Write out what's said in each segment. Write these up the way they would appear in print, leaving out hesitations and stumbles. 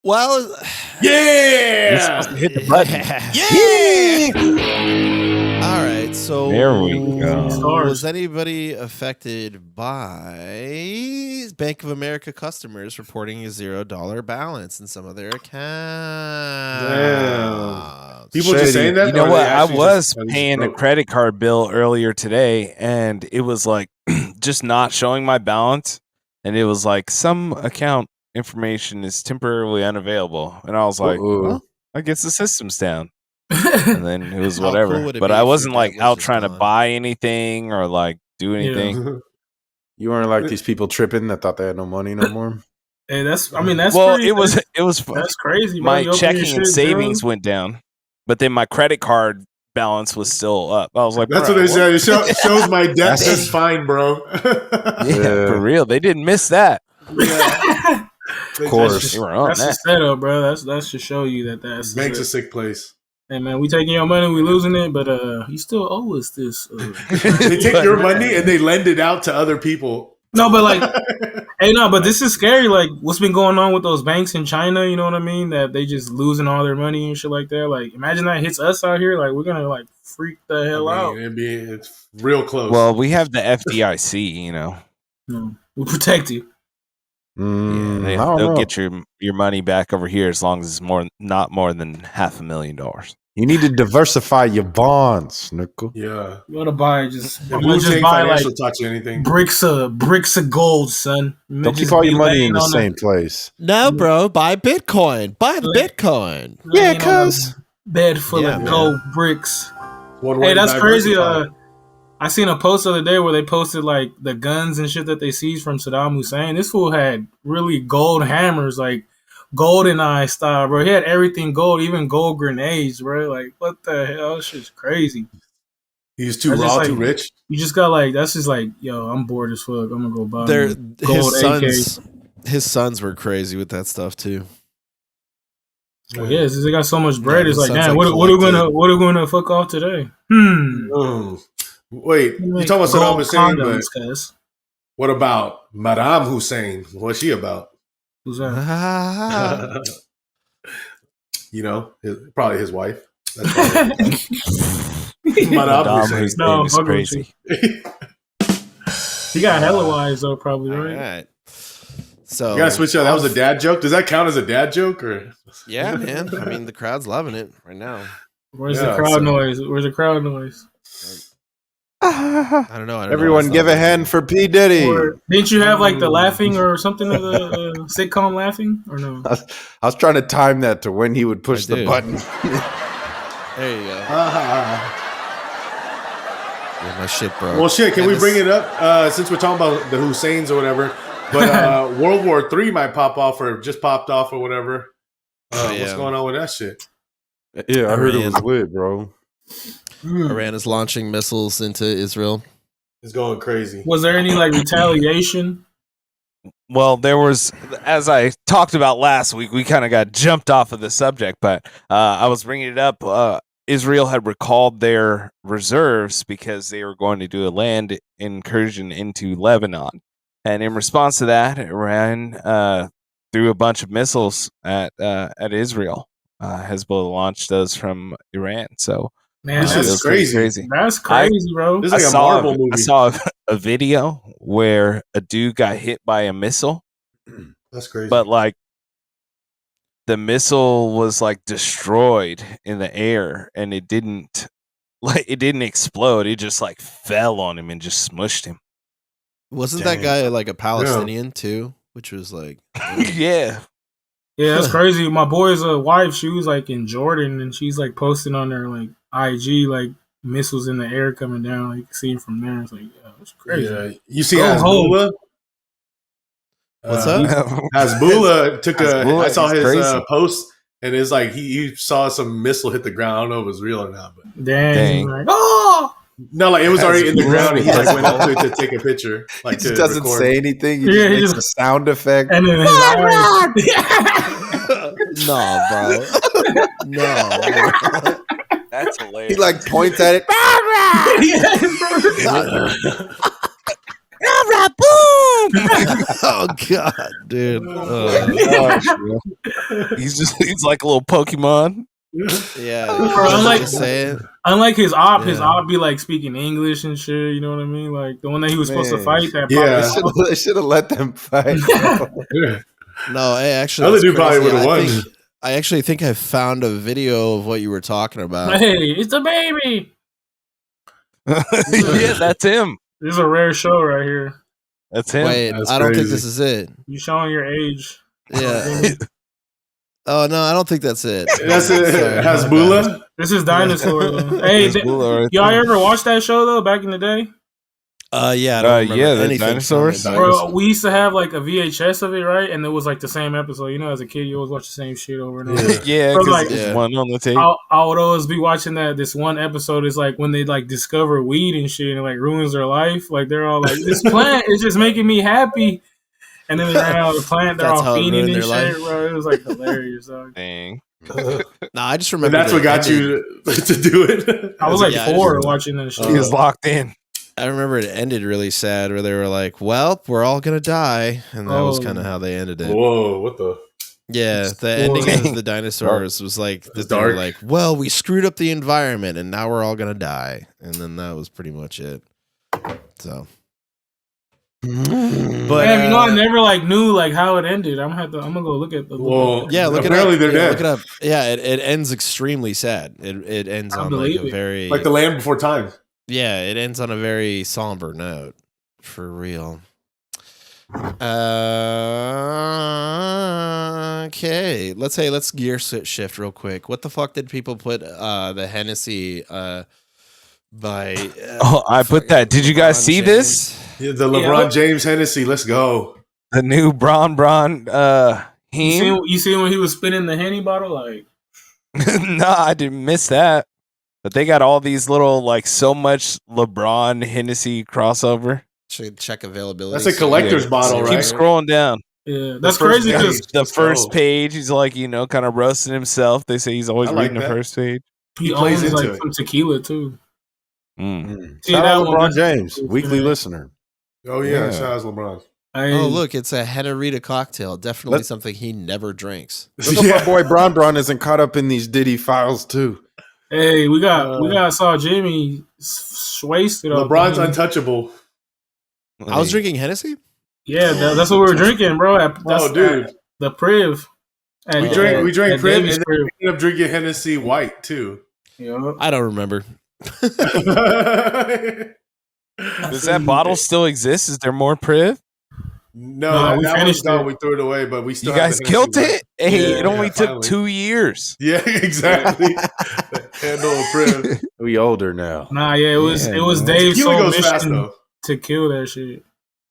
Well, You're supposed to hit the button. All right. So There we go. Was anybody affected by Bank of America customers reporting a $0 balance in some of their accounts? Damn. People just saying that? You know or what? they I actually was just paying a broke? credit card bill earlier today, and it was like just not showing my balance. And it was like some account information is temporarily unavailable. And I was like, well, I guess the system's down. And then it was How whatever. cool would it But be I if your wasn't debt like was out just trying to gone? buy anything or like do anything. You weren't like these people tripping that thought they had no money no more. Hey, that's Well, pretty, it was that's crazy, bro. my You open your checking shit, and savings zero? went down, but then my credit card balance was still up. I was like, That's bro, what they said. It shows my debt That's- is fine, bro. Yeah, for real. They didn't miss that. Yeah. Of course. They were on That's the that. setup, bro. That's to show you that's Bank's a sick place. Hey man, we taking your money, we losing it, but you still owe us this. They take your money and they lend it out to other people. No, but like, hey, no, but this is scary. Like, what's been going on with those banks in China? You know what I mean? That they just losing all their money and shit like that. Like, imagine that hits us out here. Like, we're gonna like freak the hell out. It's real close. Well, we have the FDIC, you know. No, we protect you. They'll get your money back over here as long as it's not more than $500,000. You need to diversify your bonds, Nickel. Yeah. You want to buy just, If I'm Wu gonna just Tang buy like Financial taught you anything. bricks of gold, son. Don't Just keep all be your money laying in the on same place. No, bro. Buy Bitcoin. Buy the Bitcoin. laying on a bed full of man. gold bricks. One way Hey, to that's crazy. diversify. I seen a post the other day where they posted like the guns and shit that they seized from Saddam Hussein. This fool had really gold hammers, like GoldenEye style, bro. He had everything gold, even gold grenades, bro. Like, what the hell? This shit's crazy. He's too That's raw, just like- too rich. You just got like, that's just like, yo, I'm bored as fuck. I'm gonna go buy Their me a gold his sons were crazy with that stuff too. Well, yeah, since they got so much bread, Yeah, it's his like, son's, damn, like, what are we gonna fuck off today? Wait, you talking about Saddam Hussein, but what about Madame Hussein? What's she about? Who's that? You know, probably his wife. That's probably Madame Hussein. No, is fuck with crazy. He got hella wives though, probably, All right? right. So You gotta switch up. That was a dad joke. Does that count as a dad joke or? Yeah, man. I mean, the crowd's loving it right now. Where's the crowd noise? Where's the crowd noise? I don't know. Everyone give a hand for P. Diddy. Or didn't you have like the laughing or something of the sitcom laughing or no? I was trying to time that to when he would push the button. There you go. Yeah, my shit, bro. Well, shit. Can we bring it up since we're talking about the Husseins or whatever? But World War III might pop off or just popped off or whatever. What's going on with that shit? Yeah, I heard it was lit, bro. Iran is launching missiles into Israel. It's going crazy. Was there any like retaliation? Well, there was, as I talked about last week, we kind of got jumped off of the subject, but I was bringing it up. Israel had recalled their reserves because they were going to do a land incursion into Lebanon. And in response to that, Iran threw a bunch of missiles at Israel. Hezbollah launched those from Iran. So, Man, this is crazy. That's crazy, bro. This is like a Marvel movie. I saw a video where a dude got hit by a missile. That's crazy. But like the missile was like destroyed in the air and it didn't explode. It just like fell on him and just smushed him. Wasn't that guy like a Palestinian too? Which was like, yeah. Yeah, that's crazy. My boy's wife, she was like in Jordan and she's like posting on her like IG like missiles in the air coming down. Like you can see them from there. It's like, yeah, it's crazy. Yeah. You see Hezbollah? What's up? Hezbollah took I saw his crazy. post and it's like he saw some missile hit the ground. I don't know if it was real or not, but Dang. Like, oh! no, like it was already in the ground and he like went up to it to take a picture. Like He just doesn't record. say anything. He Yeah, he just makes a sound effect. And then his eyes. no, bro. No. That's hilarious. He like points at it. Oh God, dude. He's like a little Pokemon. Yeah, Bro, I'm like- say it. Unlike his op Yeah. be like speaking English and shit. You know what I mean? Like the one that he was supposed to Man. fight. That Yeah. probably- They should have let them fight. No, hey, actually, Other that's dude probably crazy. would've won. I actually think I found a video of what you were talking about. Hey, it's a baby. Yeah, that's him. This is a rare show right here. That's him. Wait, That's I don't think crazy. this is it. You showing your age? Yeah. Oh no, I don't think that's it. That's it. Sorry, Has my Bula? bad. This is Dinosaur. Though. Hey, There's Bula right y'all there. ever watch that show though? Back in the day, Yeah, I don't remember yeah, the anything from dinosaurs. the bro, we used to have like a VHS of it, right? And it was like the same episode. You know, as a kid, you always watch the same shit over and over. Yeah, Bro, because like- there's Yeah. one on the tape. I would always be watching that. This one episode is like when they like discover weed and shit, and it like ruins their life. Like they're all like, "This plant is just making me happy," and then they ran out of the plant. They're That's all how it fiending ruined and their shit, life? bro. It was like hilarious. Dog. Dang. No, I just And remember. that's what got you to do it. I was like Yeah, I 4 just- watching that shit. He was locked in. I remember it ended really sad, where they were like, "Well, we're all gonna die," and that was Oh. kind of how they ended it. Whoa, what the? Yeah, the ending Dang. of the dinosaurs was like That's they were dark. like, "Well, we screwed up the environment, and now we're all gonna die," and then that was pretty much it. So, but Man, you know, I never like knew like how it ended. I'm gonna go look at the. Whoa. yeah, look Apparently it up. they're Yeah, dead. look it up. Yeah, it ends extremely sad. It ends I on like believe a it. very Like the Land Before Time. yeah, it ends on a very somber note for real. Okay, let's gear shift real quick. What the fuck did people put the Hennessy by? Oh, I put that. Did you guys LeBron see James? this? Yeah, the LeBron James Hennessy. Let's go. The new Bron You Heme? see when he was spinning the Henny bottle, like No, I didn't miss that. But they got all these little like so much LeBron Hennessy crossover. Should check availability. That's a collector's Yeah. bottle, Keep right? scrolling down. yeah, that's first crazy page. because The Let's first go. page, he's like, kind of roasting himself. They say he's always I like reading the that. first page. he plays owns into like it. some tequila too. See, Shout that out one- LeBron James, weekly listener. Oh yeah, Yeah. shout out to LeBron. Oh look, it's a Hennerita cocktail. Definitely Let's- something he never drinks. Look if my boy Bron isn't caught up in these Diddy files too. Hey, we got saw Jimmy wasted. off LeBron's the- untouchable. I was drinking Hennessy. Yeah, that's what we were drinking, bro. Oh, dude, the Priv. At- We drank- at- we drank at Priv Davy's and Priv. we ended up drinking Hennessy White too. Yeah. I don't remember. Does that bottle still exist? Is there more Priv? No, No, that we one's finished gone. it. We threw it away, but we still. You have guys the killed Hennessy it? Hey, Yeah, it only yeah, took finally. 2 years. White. Yeah, exactly. Handle of Priv. We older now. Nah, yeah, it was man. Dave's Tequila sole goes fast mission though. to kill that shit.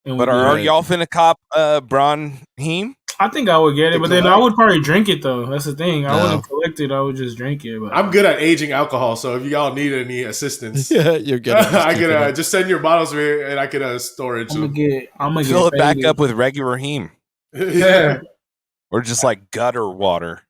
And But we are did. y'all finna cop Bron Heme? I think I would get it, To but then collect? I would probably drink it though. That's the thing. I No. wouldn't collect it. I would just drink it. But I'm good at aging alcohol, so if y'all need any assistance, Yeah, you're good. I could just send your bottles here and I could storage I'm gonna them. get. Fill it back faded. up with regular Heme. Yeah. Or just like gutter water.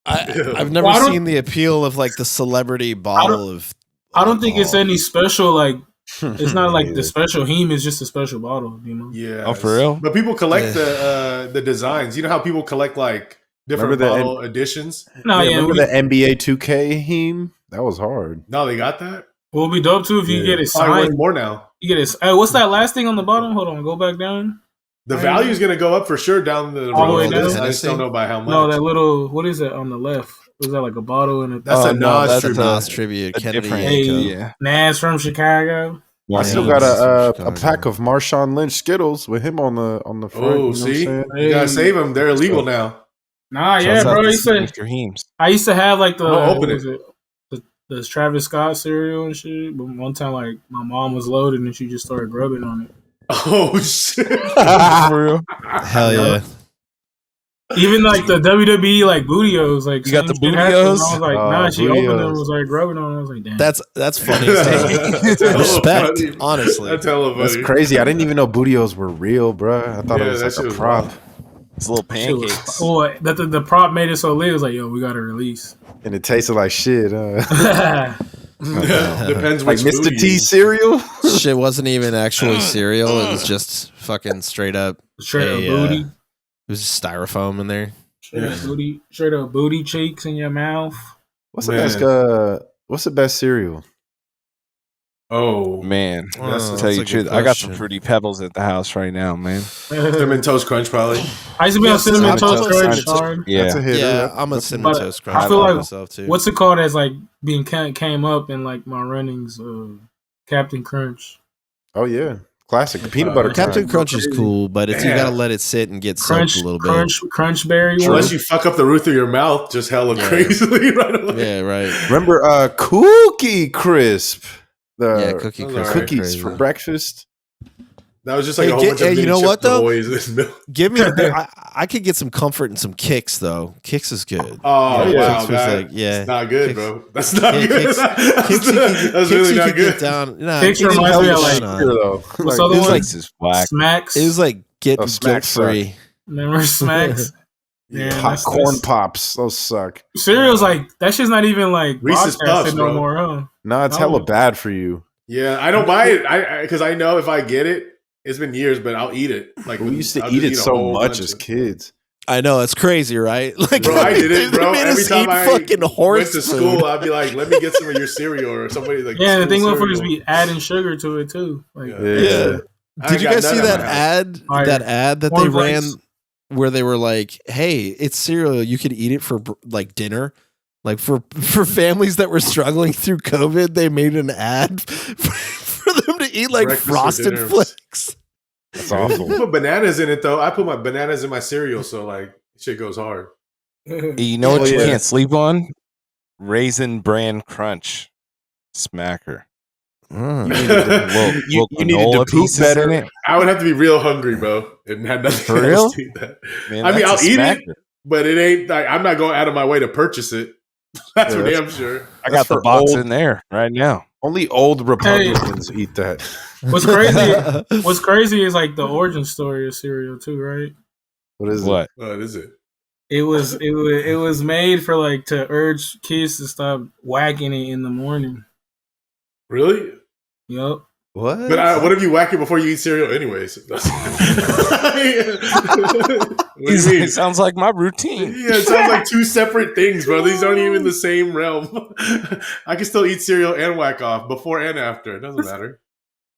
I've never Well, I don't- seen the appeal of like the celebrity bottle of. I don't think it's alcohol. any special. Like it's not like Yeah. the special heme. It's just a special bottle. You know. Yeah. Oh, for real? But people collect Yeah. the designs. You know how people collect like different Remember the- bottle editions? No, yeah. Remember the NBA 2K heme? That was hard. No, they got that. Will be dope too if you Yeah. get it Probably worth signed. more now. You get it. Hey, what's that last thing on the bottom? Hold on, go back down. The value is going to go up for sure down the All the way road. down? I just don't know by how much. No, that little. What is it on the left? Was that like a bottle and a That's Oh, a no, Nas that's That's a tribute. Nas tribute. A Kennedy different, Yanko. yeah. Nas from Chicago? I still Yeah. got a Chicago. pack of Marshawn Lynch Skittles with him on the front. Oh, you know see? what I'm saying? You got to save them. They're illegal now. Nah, yeah, Shouts out bro. to I used to, Mr. Heems. I used to have like the I'll open what it. was it? The Travis Scott cereal and shit. But one time, like my mom was loaded and she just started grubbing on it. Oh, shit. For real? Hell yeah. Even like the WWE like bootios, like You got same the shit happened. Bootios? I was like, Oh, nah. She opened them, Bootios. was like grubbing on it. I was like, damn. That's funny. as hell. That's hella Respect, funny. honestly. That's hella funny. That's crazy. I didn't even know Bootios were real, bro. I thought Yeah, it was that like shit a was prop. wild. It's little Shit was- pancakes. Oh, that the prop made it so lit. It was like, yo, we got to release. And it tasted like shit. Depends Like which Mr. food you T use. cereal. Shit wasn't even actually cereal. It was just fucking straight up. Straight up booty. It was just styrofoam in there. Straight up booty cheeks in your mouth. What's the best cereal? Oh man, that's tell you the truth, I got some Fruity Pebbles at the house right now, man. Cinnamon Toast Crunch, probably. I used to be on Cinnamon Toast Crunch. Yeah, that's a hit. Yeah, I'm a Cinnamon Toast Crunch. I feel like myself too. What's it called as like being came up in like my runnings? Captain Crunch. Oh yeah, classic. The peanut butter. Captain Crunch is cool, but you gotta let it sit and get soaked a little bit. Crunch berry. Unless you fuck up the roof of your mouth, just hella crazily right away. Yeah, right. Remember Cookie Crisp? Cookie Crisp. Cookies for breakfast. That was just like a whole bunch of you know what though? Give me. I could get some comfort and some Kicks though. Kicks is good. Oh yeah, wow, it's not good, Kicks, bro. That's not good. That's really not good. Kicks reminds me of like what's other one? Smacks. It was like guilt free. Remember Smacks? Yeah, popcorn pops. Those suck. Cereal's like that shit's not even like Reese's Puffs no more. Huh? No, it's hella bad for you. Yeah, I don't buy it. Because I know if I get it, it's been years, but I'll eat it. Like we used to eat it so much as kids. I know it's crazy, right? Like, bro, I did it, bro. Every time I fucking went to school, I'd be like, "Let me get some of your cereal," or somebody like. Yeah, the thing motherfuckers be adding sugar to it too. Like, yeah. Did you guys see that ad? That ad that they ran, where they were like, "Hey, it's cereal. You could eat it for like dinner." Like for families that were struggling through COVID, they made an ad for them to eat like breakfast Frosted Flakes. That's awful. Put bananas in it though. I put my bananas in my cereal, so like shit goes hard. You know what you can't sleep on? Raisin Bran Crunch, smacker. You needed to poop better. In it. I would have to be real hungry, bro. It had nothing for real. To eat that. Man, I mean, I'll eat it, but it ain't. Like, I'm not going out of my way to purchase it. That's for damn sure. I got the box in there right now. Only old Republicans eat that. What's crazy is like the origin story of cereal too, right? What is it? What is it? It was made for like to urge kids to stop whacking it in the morning. Really? Yep. What? But what if you whack it before you eat cereal, anyways? It sounds like my routine. Yeah, it sounds like two separate things, bro. These aren't even the same realm. I can still eat cereal and whack off before and after. It doesn't matter.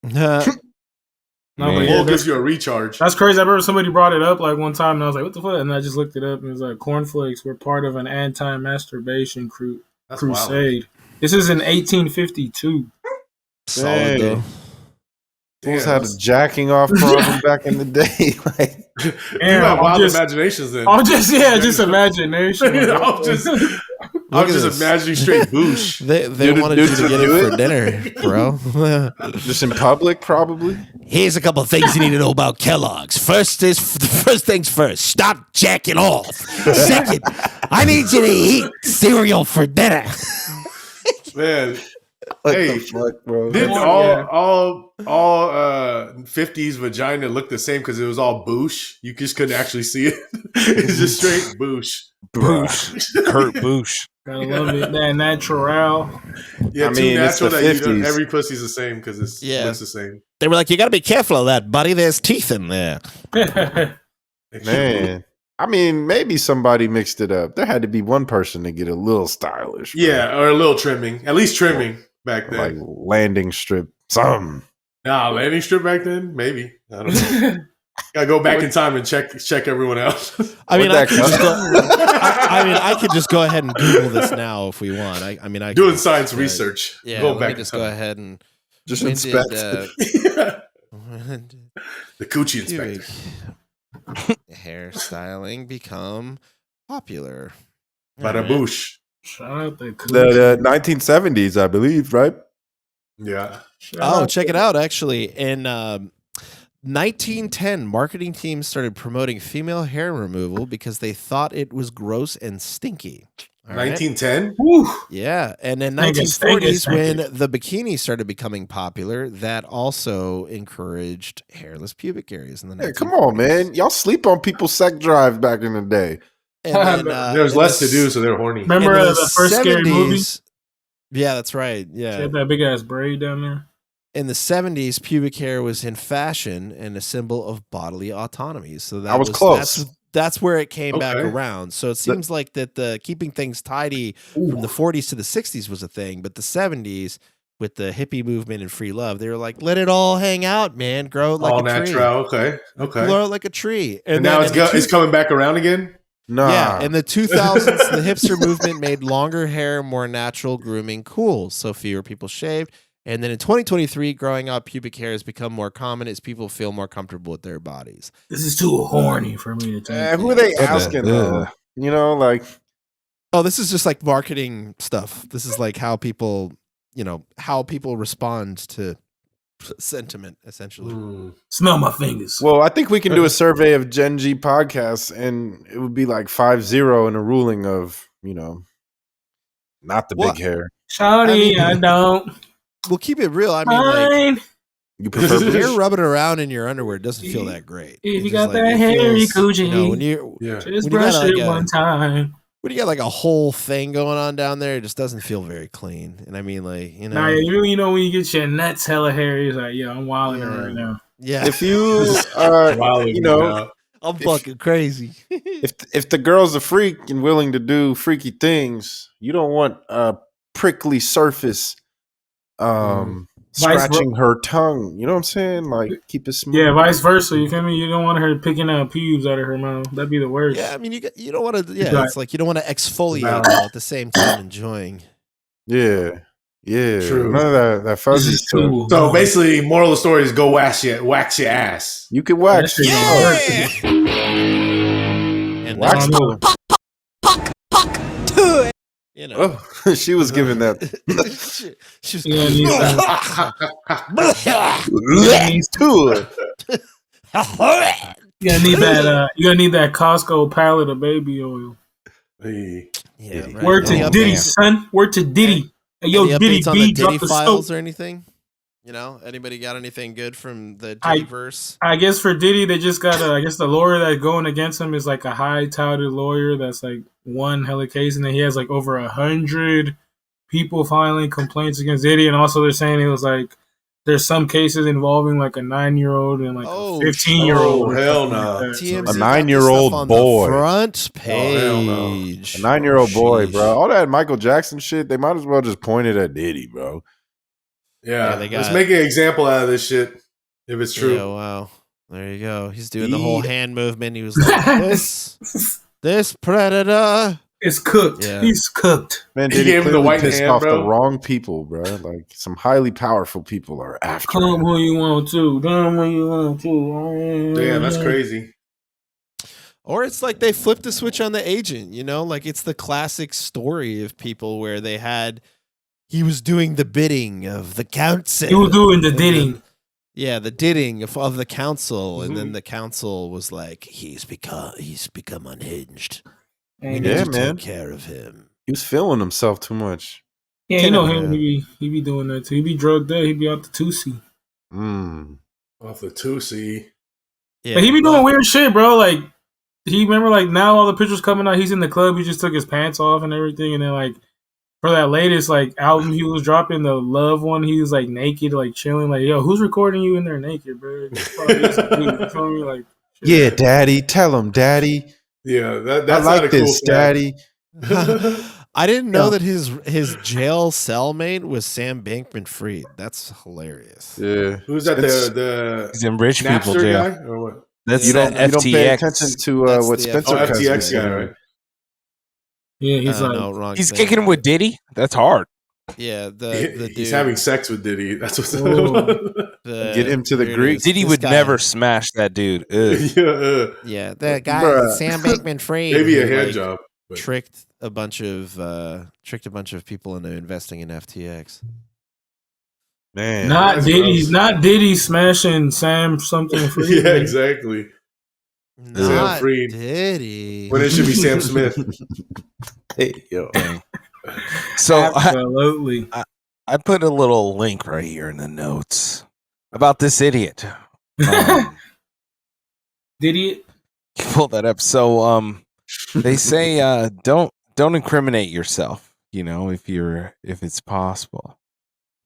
It gives you a recharge. That's crazy. I remember somebody brought it up like one time, and I was like, "What the fuck?" And I just looked it up, and it was like cornflakes were part of an anti-masturbation crusade. This is in 1852. Solid though. Fools had a jacking off problem back in the day. Like, you have wild imaginations then. Just imagination. I'm just imagining straight boosh. They wanted you to get it for dinner, bro. Just in public, probably. Here's a couple of things you need to know about Kellogg's. First things first. Stop jacking off. Second, I need you to eat cereal for dinner. Man. What the fuck, bro? Didn't all 50s vagina look the same because it was all boosh? You just couldn't actually see it. It's just straight boosh. Kurt Boosh. Gotta love it. That natural. Yeah, too natural that every pussy's the same because it looks the same. They were like, you gotta be careful of that, buddy. There's teeth in there. Man. I mean, maybe somebody mixed it up. There had to be one person to get a little stylish. Bro. Yeah, or a little trimming. At least trimming back then. Like landing strip. Landing strip back then? Maybe. I don't know. Gotta go back in time and check everyone else. I could just go ahead and Google this now if we want. I doing science research. Yeah, go let back me just go ahead and just inspect the coochie inspector. Hairstyling become popular. Bada boosh. Shout out the 1970s, I believe, right? Yeah. Check it out. Actually, in 1910, marketing teams started promoting female hair removal because they thought it was gross and stinky. 1910? Yeah. And in 1940s, when the bikini started becoming popular, that also encouraged hairless pubic areas in the 1940s. Hey, come on, man. Y'all sleep on people's sex drives back in the day. And then, there was less to do, so they're horny. Remember the first 70s, scary movie? Yeah, that's right. Yeah. She had that big ass braid down there. in the 70s, pubic hair was in fashion and a symbol of bodily autonomy. So that I was close. That's where it came back Okay. around. So it seems like that the keeping things tidy from the 40s to the 60s was a thing, but the 70s with the hippie movement and free love, they were like, let it all hang out, man. Grow like All a tree. natural. Okay. Grow it like a tree. And now it's coming back around again? Nah. Yeah, in the 2000s, the hipster movement made longer hair, more natural grooming cool, so fewer people shaved. And then in 2023, growing out pubic hair has become more common as people feel more comfortable with their bodies. This is too horny for me to take. Who are they asking? You know, like, oh, this is just like marketing stuff. This is like how people, how people respond to sentiment, essentially. Smell my fingers. Well, I think we can do a survey of Gen G podcasts, and it would be like 5-0 in a ruling of, not the big hair. Shawty, I don't. We'll keep it real. I mean, like, you prefer hair rubbing around in your underwear doesn't feel that great. If you got that hairy coochie, just brush it one time. When you got like a whole thing going on down there, it just doesn't feel very clean. And I mean, like, Nah, you know when you get your nuts hella hairy, it's like, I'm wilding right now. Yeah. If you I'm fucking crazy. if the girl's a freak and willing to do freaky things, you don't want a prickly surface scratching her tongue. You know what I'm saying? Like, keep it smooth. Yeah, vice versa. You feel me? You don't want her picking out pubes out of her mouth. That'd be the worst. Yeah, I mean, you don't want to. Yeah, it's like you don't want to exfoliate while at the same time enjoying. Yeah. True. None of that fuzzy stuff. So basically, moral of the story is go wax your ass. You can wax. And wax to it. Oh, she was giving that. She's You gonna need that. You gonna need that Costco pallet of baby oil. Hey. Yeah, right. Word to Diddy, son. Word to Diddy. Hey, yo, Diddy on B, the drop Diddy the files soap. or anything? Anybody got anything good from the Diddy-verse? I guess for Diddy, they just got I guess the lawyer that's going against him is like a high-touted lawyer that's like won hella case, and then he has like over 100 people filing complaints against Diddy, and also they're saying it was like there's some cases involving like a 9-year-old and like a 15-year-old. Oh, hell no. A 9-year-old boy. Front page. A 9-year-old boy, bro. All that Michael Jackson shit, they might as well just point it at Diddy, bro. Yeah, let's make an example out of this shit if it's true. Yeah, wow. There you go. He's doing the whole hand movement. He was like, this predator. It's cooked. Yeah. He's cooked. Man, He Diddy gave him the white pissed hand, off bro. the wrong people, bro. Like, some highly powerful people are after Come him. when you want to. Come when you want to. Damn, that's crazy. Or it's like they flipped the switch on the agent, like it's the classic story of people where he was doing the bidding of the council. He was doing the bidding. Yeah, the bidding of the council, and then the council was like, he's become unhinged. We need to take care of him. He was feeling himself too much. Yeah, you know him. He be doing that too. He be drugged up. He be out the 2C. Off the 2C. Yeah, but he be doing weird shit, bro. Like, he remember, like, now all the pictures coming out, he's in the club, he just took his pants off and everything, and then, like, for that latest, like, album he was dropping, the Love one, he was, like, naked, like, chilling, like, yo, who's recording you in there naked, bro? You feel me? Like, yeah, daddy, tell him, daddy. Yeah, that's I like not a this, cool daddy. I didn't know that his jail cellmate was Sam Bankman-Fried. That's hilarious. Yeah. Who's that? The He's in rich people Napster jail. guy or what? That's You don't pay FTX. attention to what the Spencer has been FTX guy, saying. right? yeah, he's like, no, wrong He's thing. kicking with Diddy. That's hard. Yeah, the dude, He's having sex with Diddy. That's what's Get him to the here it Greek. is. Diddy This would guy- never smash that dude. Ugh. Yeah, that guy Bruh. Sam Bankman-Fried. Maybe a who, hand like, job. But tricked a bunch of people into investing in FTX. Man. not that's Diddy, gross. not Diddy smashing Sam something for you. yeah, exactly. Not Fried. Diddy. When it should be Sam Smith. Hey, yo. So Absolutely. I put a little link right here in the notes about this idiot. Diddy? Pull that up. So they say don't incriminate yourself, if it's possible.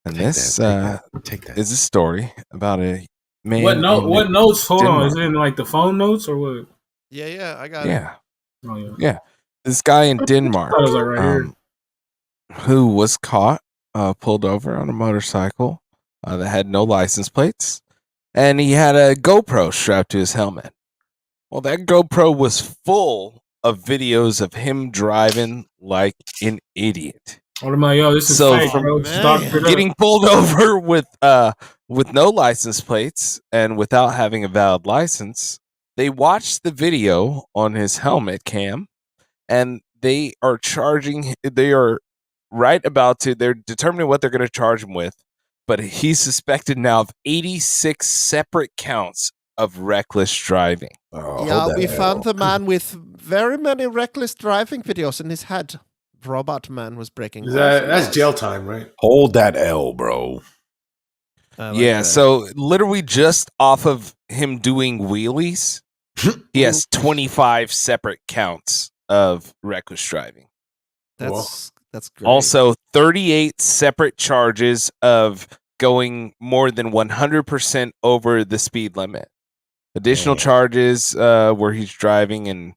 And this is a story about a man. What notes? Hold Denmark. on. Is it in like the phone notes or what? Yeah, I got it. Oh, Yeah. This guy in Denmark I was like right here. who was caught, pulled over on a motorcycle that had no license plates, and he had a GoPro strapped to his helmet. Well, that GoPro was full of videos of him driving like an idiot. I'm like, yo, this is fake, bro. Getting pulled over with no license plates and without having a valid license, they watched the video on his helmet cam, and they are they're determining what they're going to charge him with, but he's suspected now of 86 separate counts of reckless driving. We found the man with very many reckless driving videos in his head. Robot man was breaking. That's jail time, right? Hold that L, bro. So literally just off of him doing wheelies, he has 25 separate counts of reckless driving. That's great. Also, 38 separate charges of going more than 100% over the speed limit. Additional charges where he's driving and,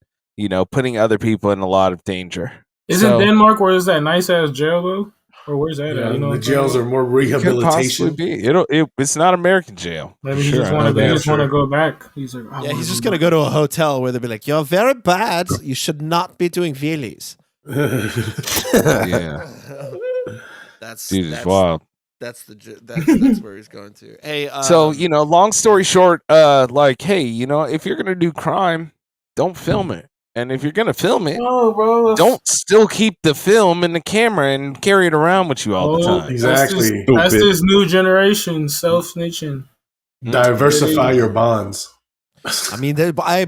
putting other people in a lot of danger. Isn't Denmark where is that nice ass jail though? Or where's that at? The jails are more rehabilitation. Could possibly be. It's not American jail. Maybe he just want to go back. He's like, he's just gonna go to a hotel where they'll be like, "You're very bad. You should not be doing wheelies." Yeah, that's wild. That's where he's going to. Hey, so long story short, if you're gonna do crime, don't film it. And if you're gonna film it, don't still keep the film in the camera and carry it around with you all the time. Exactly. That's this new generation self-snitching. Diversify your bonds. I mean,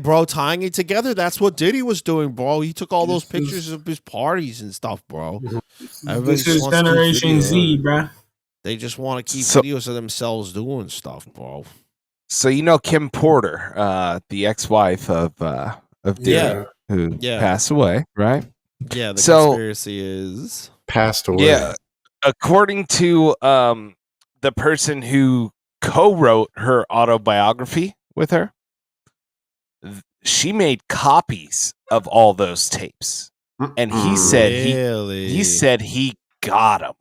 bro, tying it together. That's what Diddy was doing, bro. He took all those pictures of his parties and stuff, bro. This is Generation Z, bro. They just want to keep videos of themselves doing stuff, bro. So Kim Porter, the ex-wife of Diddy, who passed away, right? Yeah. The conspiracy is passed away. Yeah, according to the person who co-wrote her autobiography with her, she made copies of all those tapes, and he said he got them.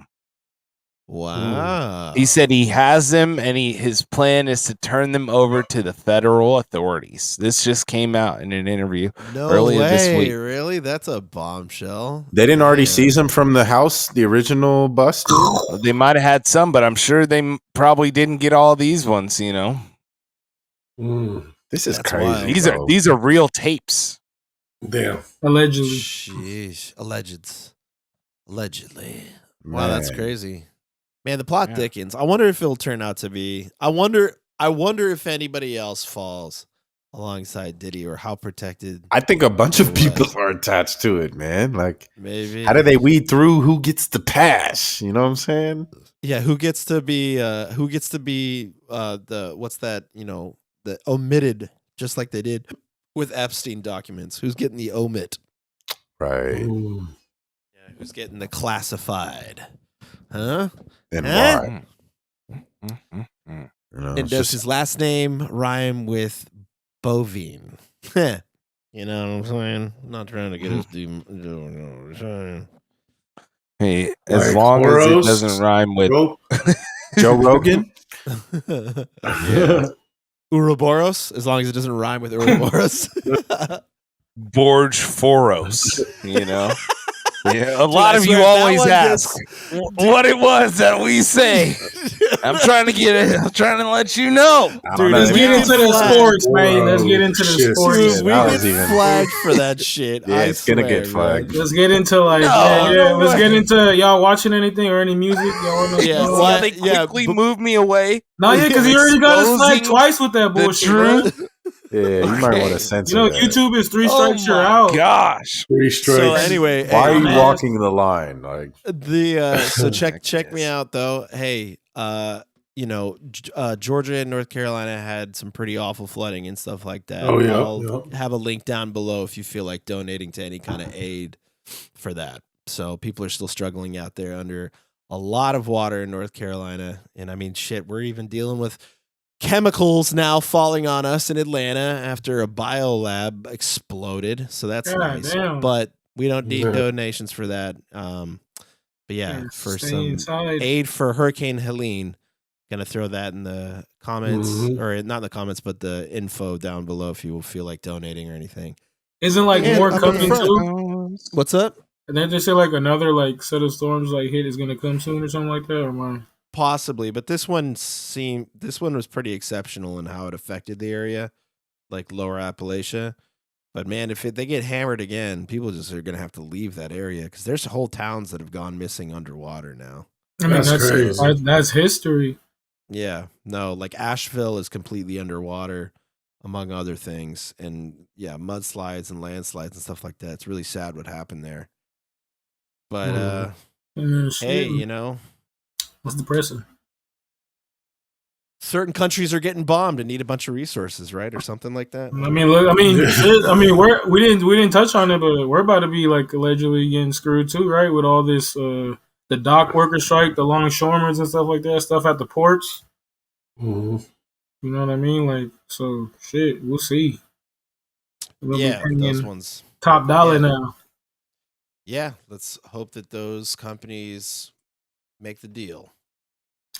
Wow. He said he has them, and his plan is to turn them over to the federal authorities. This just came out in an interview earlier this week. Really? That's a bombshell. They didn't already seize him from the house, the original bust? They might have had some, but I'm sure they probably didn't get all these ones, This is crazy. These are real tapes. Damn. Allegedly. Sheesh. Allegedly. Wow, that's crazy. Man, the plot thickens. I wonder if it'll turn out to be. I wonder if anybody else falls alongside Diddy or how protected. I think a bunch of people are attached to it, man. Like, maybe. How do they weed through who gets the pass? You know what I'm saying? Yeah, who gets to be the omitted, just like they did with Epstein documents. Who's getting the omit? Right. Yeah, who's getting the classified? Huh? And why? And does his last name rhyme with bovine? You know what I'm saying? I'm not trying to get us deep. Hey, as long as it doesn't rhyme with Joe Rogan? Ouroboros, as long as it doesn't rhyme with Ouroboros. Borge Foros, Yeah, a lot of you always ask what it was that we say. I'm trying to get it. I'm trying to let you know. Dude, let's get into the sports, man. Let's get into the sports. We get flagged for that shit. Yeah, it's going to get flagged. Let's get into let's get into y'all watching anything or any music. Y'all they quickly move me away. No, because you already got us flagged twice with that bullshit, bro. Yeah, you might want to censor that. YouTube is 3 strikes, you're out. Gosh, 3 strikes. So anyway, why are you walking the line? Like so check me out though. Hey, Georgia and North Carolina had some pretty awful flooding and stuff like that. I'll have a link down below if you feel like donating to any kind of aid for that. So people are still struggling out there under a lot of water in North Carolina. And I mean, shit, we're even dealing with chemicals now falling on us in Atlanta after a biolab exploded. So that's nice. Damn. But we don't need donations for that. But yeah, for some aid for Hurricane Helene, gonna throw that in the comments, or not in the comments, but the info down below if you will feel like donating or anything. Isn't like more coming too? What's up? And then they say like another like set of storms like hit is gonna come soon or something like that, or what? Possibly, but this one was pretty exceptional in how it affected the area, like Lower Appalachia. But man, if they get hammered again, people just are gonna have to leave that area because there's whole towns that have gone missing underwater now. I mean, that's crazy. That's history. Yeah, no, like Asheville is completely underwater, among other things, and yeah, mudslides and landslides and stuff like that. It's really sad what happened there. But hey, you know, what's depressing? Certain countries are getting bombed and need a bunch of resources, right, or something like that. I mean, look, we didn't touch on it, but we're about to be like allegedly getting screwed too, right? With all this, the dock worker strike, the longshoremen's and stuff like that, stuff at the ports. Mm-hmm. You know what I mean? Like, so shit, we'll see. Yeah, those ones top dollar now. Yeah, let's hope that those companies make the deal.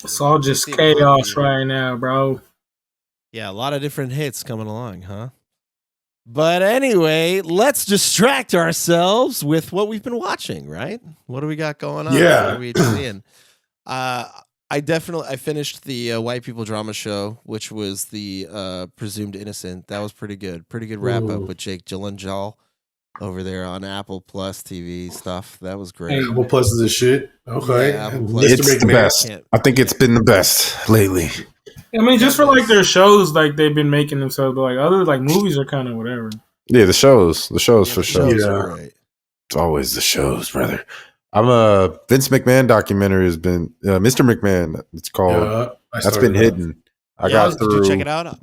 It's all just chaos right now, bro. Yeah, a lot of different hits coming along, huh? But anyway, let's distract ourselves with what we've been watching, right? What do we got going on? Yeah. What are we seeing? I finished the white people drama show, which was the Presumed Innocent. That was pretty good. Pretty good wrap up with Jake Gyllenhaal over there on Apple Plus TV stuff. That was great. Apple Plus is the shit. Okay. Yeah, it's the best. I think it's been the best lately. I mean, just for like their shows, like they've been making themselves, but like other like movies are kind of whatever. Yeah, the shows for sure. Yeah, right. It's always the shows, brother. I'm a Vince McMahon documentary has been Mr. McMahon. It's called. That's been hidden. I got through. Did you check it out?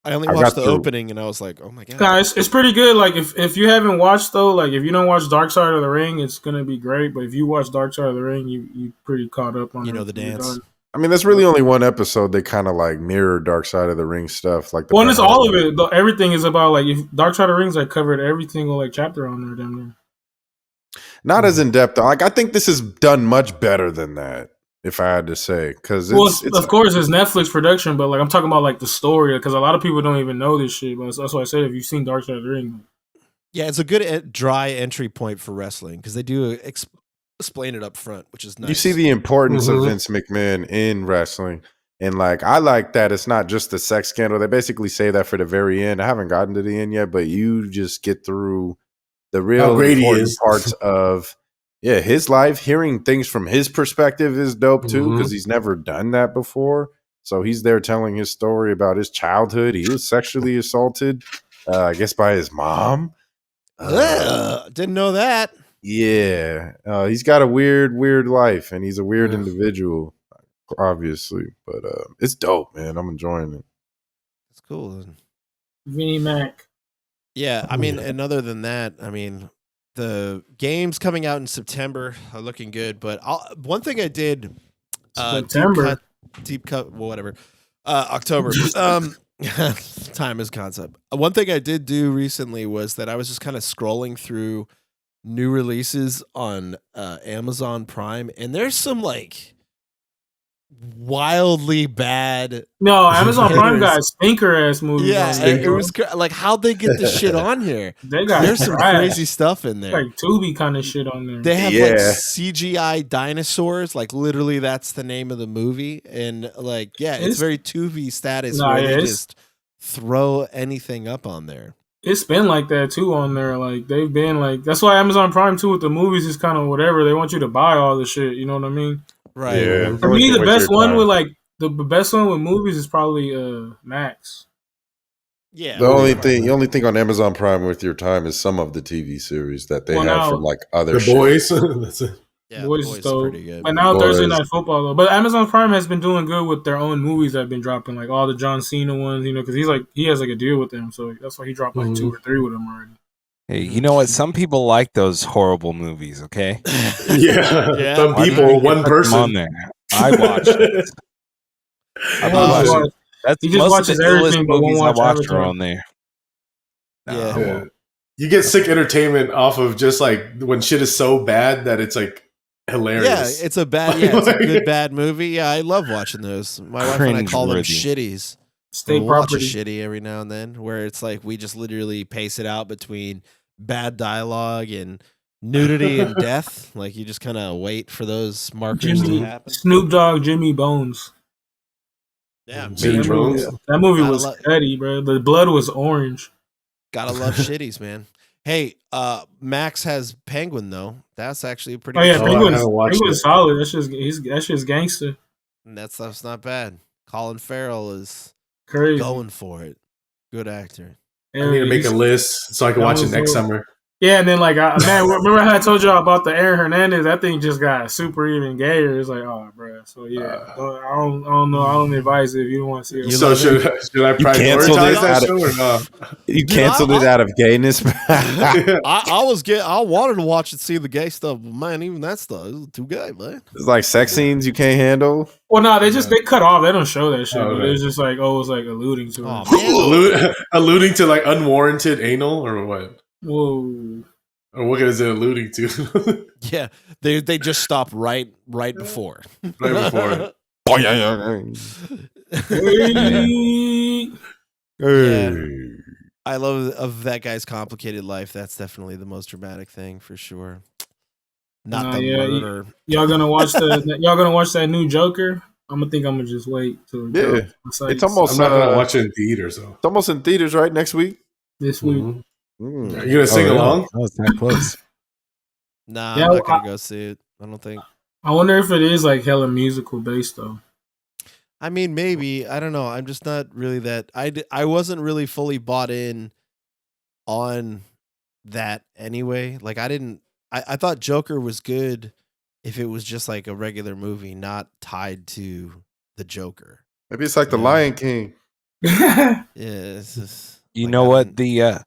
I only watched the opening, and I was like, "Oh my god!" Guys, it's pretty good. Like if you haven't watched though, like if you don't watch Dark Side of the Ring, it's gonna be great. But if you watch Dark Side of the Ring, you pretty caught up on. You know the dance. I mean, that's really only one episode. They kind of like mirror Dark Side of the Ring stuff. Like, well, it's all of it. Everything is about like if Dark Side of the Rings. I covered every single like chapter on there. Damn near. Not as in depth. Like I think this is done much better than that. If I had to say, because it's of course it's Netflix production, but like I'm talking about like the story because a lot of people don't even know this shit. But that's why I said if you've seen Dark Side of the Ring, yeah, it's a good dry entry point for wrestling because they do explain it up front, which is nice. You see the importance of Vince McMahon in wrestling, and like I like that it's not just the sex scandal. They basically say that for the very end. I haven't gotten to the end yet, but you just get through the real important parts of. Yeah, his life, hearing things from his perspective is dope too, because he's never done that before. So he's there telling his story about his childhood. He was sexually assaulted, I guess, by his mom. Didn't know that. Yeah, he's got a weird life, and he's a weird individual, obviously. But it's dope, man. I'm enjoying it. It's cool. Vinnie Mac. Yeah, I mean, and other than that, I mean. The games coming out in September are looking good, but one thing I did September deep cut whatever October time is concept. One thing I did do recently was that I was just kind of scrolling through new releases on Amazon Prime, and there's some like wildly bad. No, Amazon Prime got stinker ass movies. Yeah, it was like how'd they get this shit on here? There's some crazy stuff in there, like Tubi kind of shit on there. They have like CGI dinosaurs, like literally that's the name of the movie, and like it's very Tubi status where they just throw anything up on there. It's been like that too on there. Like they've been like that's why Amazon Prime too with the movies is kind of whatever. They want you to buy all the shit. You know what I mean? Right. Yeah. For me, the best one with like the best one with movies is probably Max. Yeah. The only thing on Amazon Prime with your time is some of the TV series that they have from like other The Boys. That's it. Yeah, Boys is though. pretty good. But now Thursday Night Football though. But Amazon Prime has been doing good with their own movies that have been dropping, like all the John Cena ones, you know, because he has like a deal with them, so that's why he dropped like 2 or 3 with them already. Hey, you know what? Some people like those horrible movies. Okay, Yeah. Some Why people, didn't you one put them on person. there. I watched it. I watched it. That's He just most of watches the illest everything but won't movies I watch watched are Avatar. on there. Yeah. I won't. You get sick entertainment off of just like when shit is so bad that it's like hilarious. Yeah, it's a good bad movie. Yeah, I love watching those. My wife and I call them Cringeworthy. shitties. State We'll watch a property. shitty every now and then, where it's like we just literally pace it out between bad dialogue and nudity and death. Like you just kind of wait for those markers to happen. Snoop Dogg, Jimmy Bones. Yeah, Jimmy that Bones. That movie Gotta was lo- cutty, bro. The blood was orange. gotta love shitties, man. Hey, Max has Penguin though. That's actually a pretty. Oh yeah, good I show. haven't watched Penguin's it. solid. That's just gangster. And that stuff's not bad. Colin Farrell is Crazy. going for it. Good actor. I need to make a list so I can that watch it was next dope. summer. Yeah, and then like man, remember how I told y'all about the Aaron Hernandez? That thing just got super even gayer. It's like, oh, bro. So yeah, I don't know. I don't advise it if you don't want to see it. You So love should I canceled prioritize it that out show or no? You Dude, canceled it out of gayness. I wanted to watch and see the gay stuff, but man, even that stuff is too gay, man. It's like sex scenes you can't handle. Well, no, they cut off. They don't show that shit. Oh, But okay. it's just like, it's like alluding to Oh, it. man. Alluding to like unwarranted anal or what? Whoa. Or what is it alluding to? Yeah, they just stop right before. Right before. Yeah. I love of that guy's complicated life. That's definitely the most dramatic thing for sure. Not the murder. Y'all gonna watch that new Joker? I'm gonna just wait till Yeah. It's almost. I'm not gonna watch it in theaters though. It's almost in theaters right next week. this week. Mhm. Mm. Are you gonna sing along? That was that close. Nah, Yeah, I'm not gonna go see it. I don't think. I wonder if it is like hella musical based though. I mean, maybe. I don't know. I'm just not really that. I wasn't really fully bought in on that anyway. Like, I thought Joker was good if it was just like a regular movie, not tied to the Joker. Maybe it's like the Lion King. Yeah, it's just, You like, know I what? don't-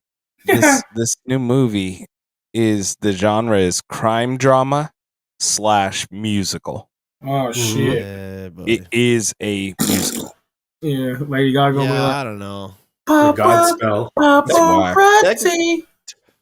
This new movie is the genre is crime drama / musical. Oh shit! Yeah, but It is a musical. Yeah, Lady Gaga. yeah, Like, I don't know. The Godspell. That's why. paparazzi.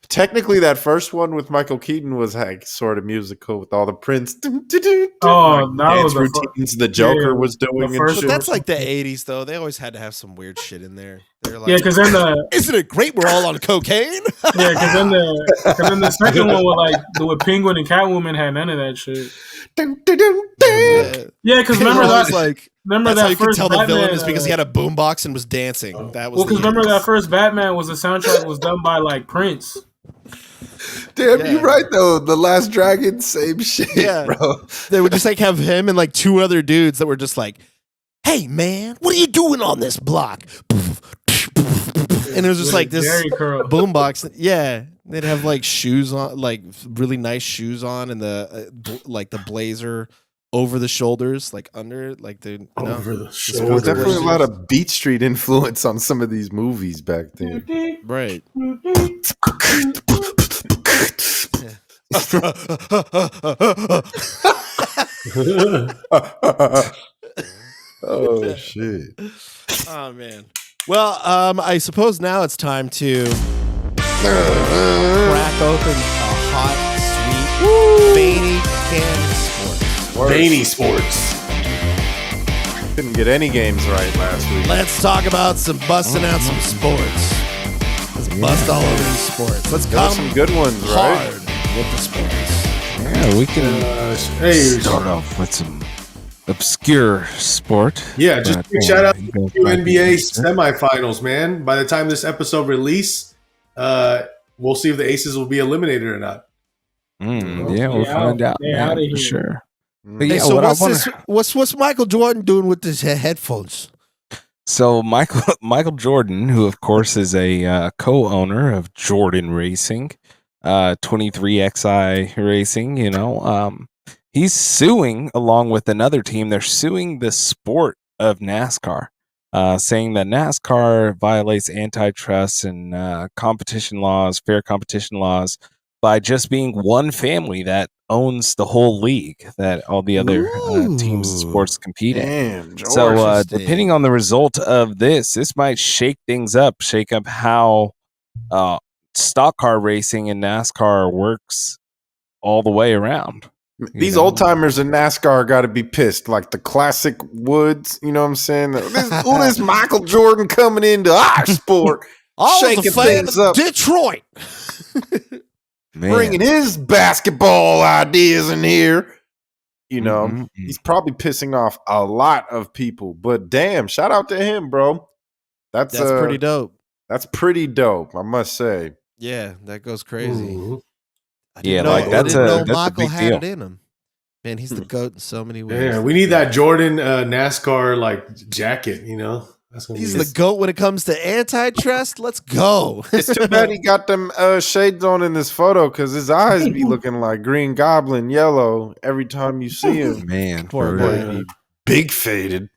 Technically, that first one with Michael Keaton was like sort of musical with all the Prince. Oh, that dance was the routines the Joker was doing. And first But shit. that's like the '80s, though. They always had to have some weird shit in there. They're like, Yeah, because then the isn't it great? We're all on cocaine. because then the second one with Penguin and Catwoman had none of that shit. Yeah, because remember I that was like, remember that's how that you could first tell the Batman, villain is because he had a boombox and was dancing. That was well, because the remember 80s. that first Batman was the soundtrack was done by like Prince. Damn, Yeah. you're right though. The Last Dragon, same shit, Yeah. bro. They would just like have him and like two other dudes that were just like, "Hey man, what are you doing on this block?" And it was just like this Jerry curl. boombox. Yeah, they'd have like shoes on, like really nice shoes on, and the like the blazer over the shoulders, like under, like the Over the There was shoulder. definitely a lot of Beat Street influence on some of these movies back then. right. Oh shit! Oh man. Well, I suppose now it's time to crack open a hot, sweet, veiny can of sports. Veiny sports. Couldn't get any games right last week. Let's talk about some busting out some sports. Let's bust all over these sports. Let's There were come some good ones, hard right? with the sports. Yeah, we can Hey, start off with some obscure sport. yeah, just but, a shout out you guys to might be NBA interested. semifinals, man. By the time this episode release, we'll see if the Aces will be eliminated or not. Yeah, we'll They're find out. out They're man, outta for here. sure. But Hey, yeah, so what I what's wanna- this? What's Michael Jordan doing with his headphones? So Michael Jordan, who of course is a co-owner of Jordan Racing, 23XI Racing, he's suing along with another team. They're suing the sport of NASCAR saying that NASCAR violates antitrust and competition laws, fair competition laws, by just being one family that owns the whole league that all the other teams and sports compete in. Damn, George. So depending on the result of this might shake things up, shake up how stock car racing and NASCAR works all the way around. These old timers in NASCAR got to be pissed, like the classic Woods. You know what I'm saying? This Michael Jordan coming into our sport, shaking things up. Detroit, bringing his basketball ideas in here. You know, he's probably pissing off a lot of people. But damn, shout out to him, bro. That's pretty dope. That's pretty dope, I must say. Yeah, that goes crazy. Ooh. That's a big had deal. it in him. Man, he's the GOAT in so many ways. Yeah, we need that Jordan NASCAR like jacket, you know? He's the GOAT when it comes to antitrust. Let's go. It's too bad he got them shades on in this photo because his eyes be looking like Green Goblin yellow every time you see him. Man, Poor boy. Big faded.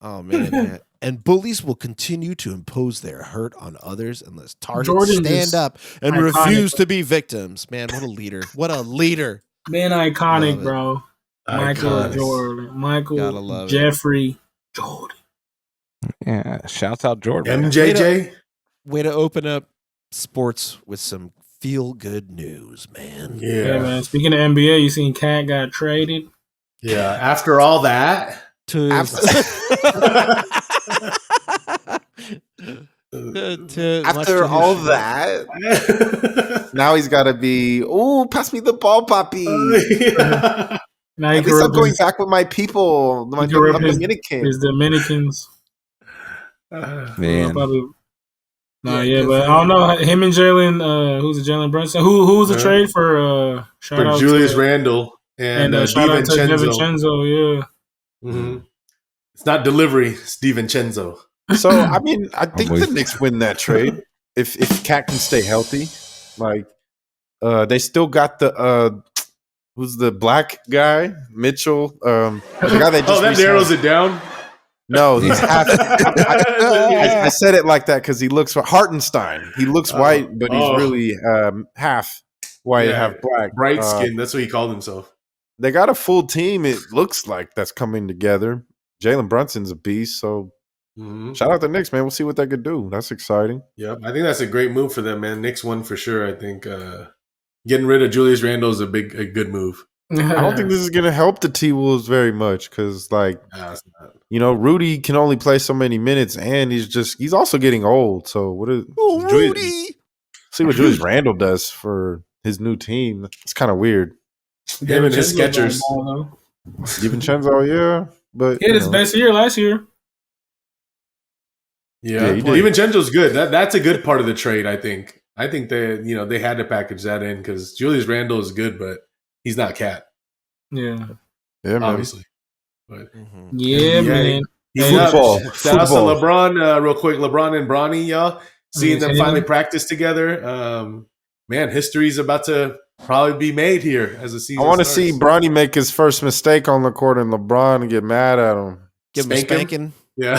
Oh, man. And bullies will continue to impose their hurt on others unless targets Jordan stand up and iconic. refuse to be victims. Man, what a leader. What a leader. Man, iconic, Love it. bro. Michael Iconic. Jordan. Gotta Michael love it. Jeffrey Jordan. Yeah, shouts out Jordan. MJJ? Way to open up sports with some feel-good news, man. Yeah, man. Speaking of NBA, you seen Cat got traded? Yeah. After all that. After all that, now he's got to be, pass me the ball, Poppy. Now At least I'm going back with my people, my Dominicans. His Dominicans. Man. But I don't know. Him and Jalen, who's the Jalen Brunson? Who was the trade for? Shout out Julius to, Randle and shout out to DiVincenzo. DiVincenzo, yeah. Mm-hmm. It's not delivery, it's DiVincenzo. So I mean, I think the Knicks win that trade if Cat can stay healthy. Like, they still got the who's the black guy, Mitchell? The guy they just that narrows it down. No, he's half. I said it like that because he looks Hartenstein. He looks white, but he's really half white, half black, bright skin. That's what he called himself. They got a full team. It looks like that's coming together. Jalen Brunson's a beast, so shout out to Knicks, man. We'll see what they could do. That's exciting. Yep, I think that's a great move for them, man. Knicks won for sure. I think getting rid of Julius Randle is a good move. I don't think this is going to help the T-Wolves very much because, like, Rudy can only play so many minutes, and he's also getting old. So Rudy? See what Julius Randle does for his new team. It's kind of weird. Him and his Skechers. DiVincenzo, yeah. But he had his best year last year. Yeah, DiVincenzo's good. That's a good part of the trade, I think. I think they had to package that in because Julius Randle is good, but he's not Cat. Yeah, man. Obviously. But, man. Football. Shout out to LeBron, real quick. LeBron and Bronny, y'all. Seeing them finally practice together. Man, history's about to probably be made here as the season I want to starts. see Bronny make his first mistake on the court and LeBron get mad at him. Give him a spanking. Yeah.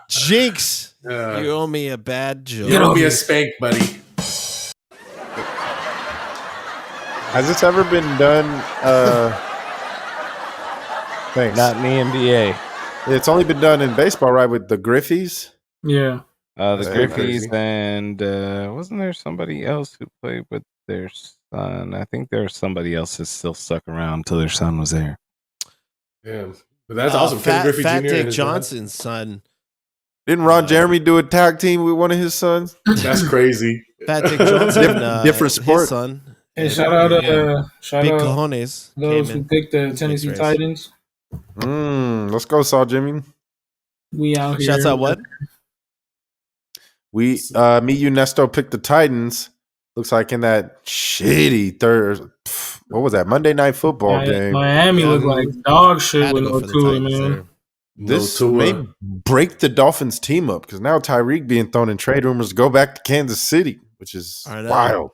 Jinx. You owe me a bad joke. You owe me a spank, buddy. Has this ever been done? Thanks. Not in the NBA. It's only been done in baseball, right? With the Griffies. Yeah. The Griffies and wasn't there somebody else who played with their son? I think there's somebody else that's still stuck around until their son was there. Yeah, but that's awesome. Ken Griffey Fat Jr. Dick and his Johnson's son. Didn't Ron Jeremy do a tag team with one of his sons? That's crazy. Fat Dick Johnson, different sport. His son. Hey, shout out Big out cojones. those who picked the Tennessee Titans. Let's go, Saw Jimmy. We out here. Shouts out what? Me, you, Nesto picked the Titans. Looks like in that shitty what was that, Monday Night Football game. Miami looked like dog shit with no Tua, man. This may break the Dolphins team up because now Tyreek being thrown in trade rumors to go back to Kansas City, which is wild.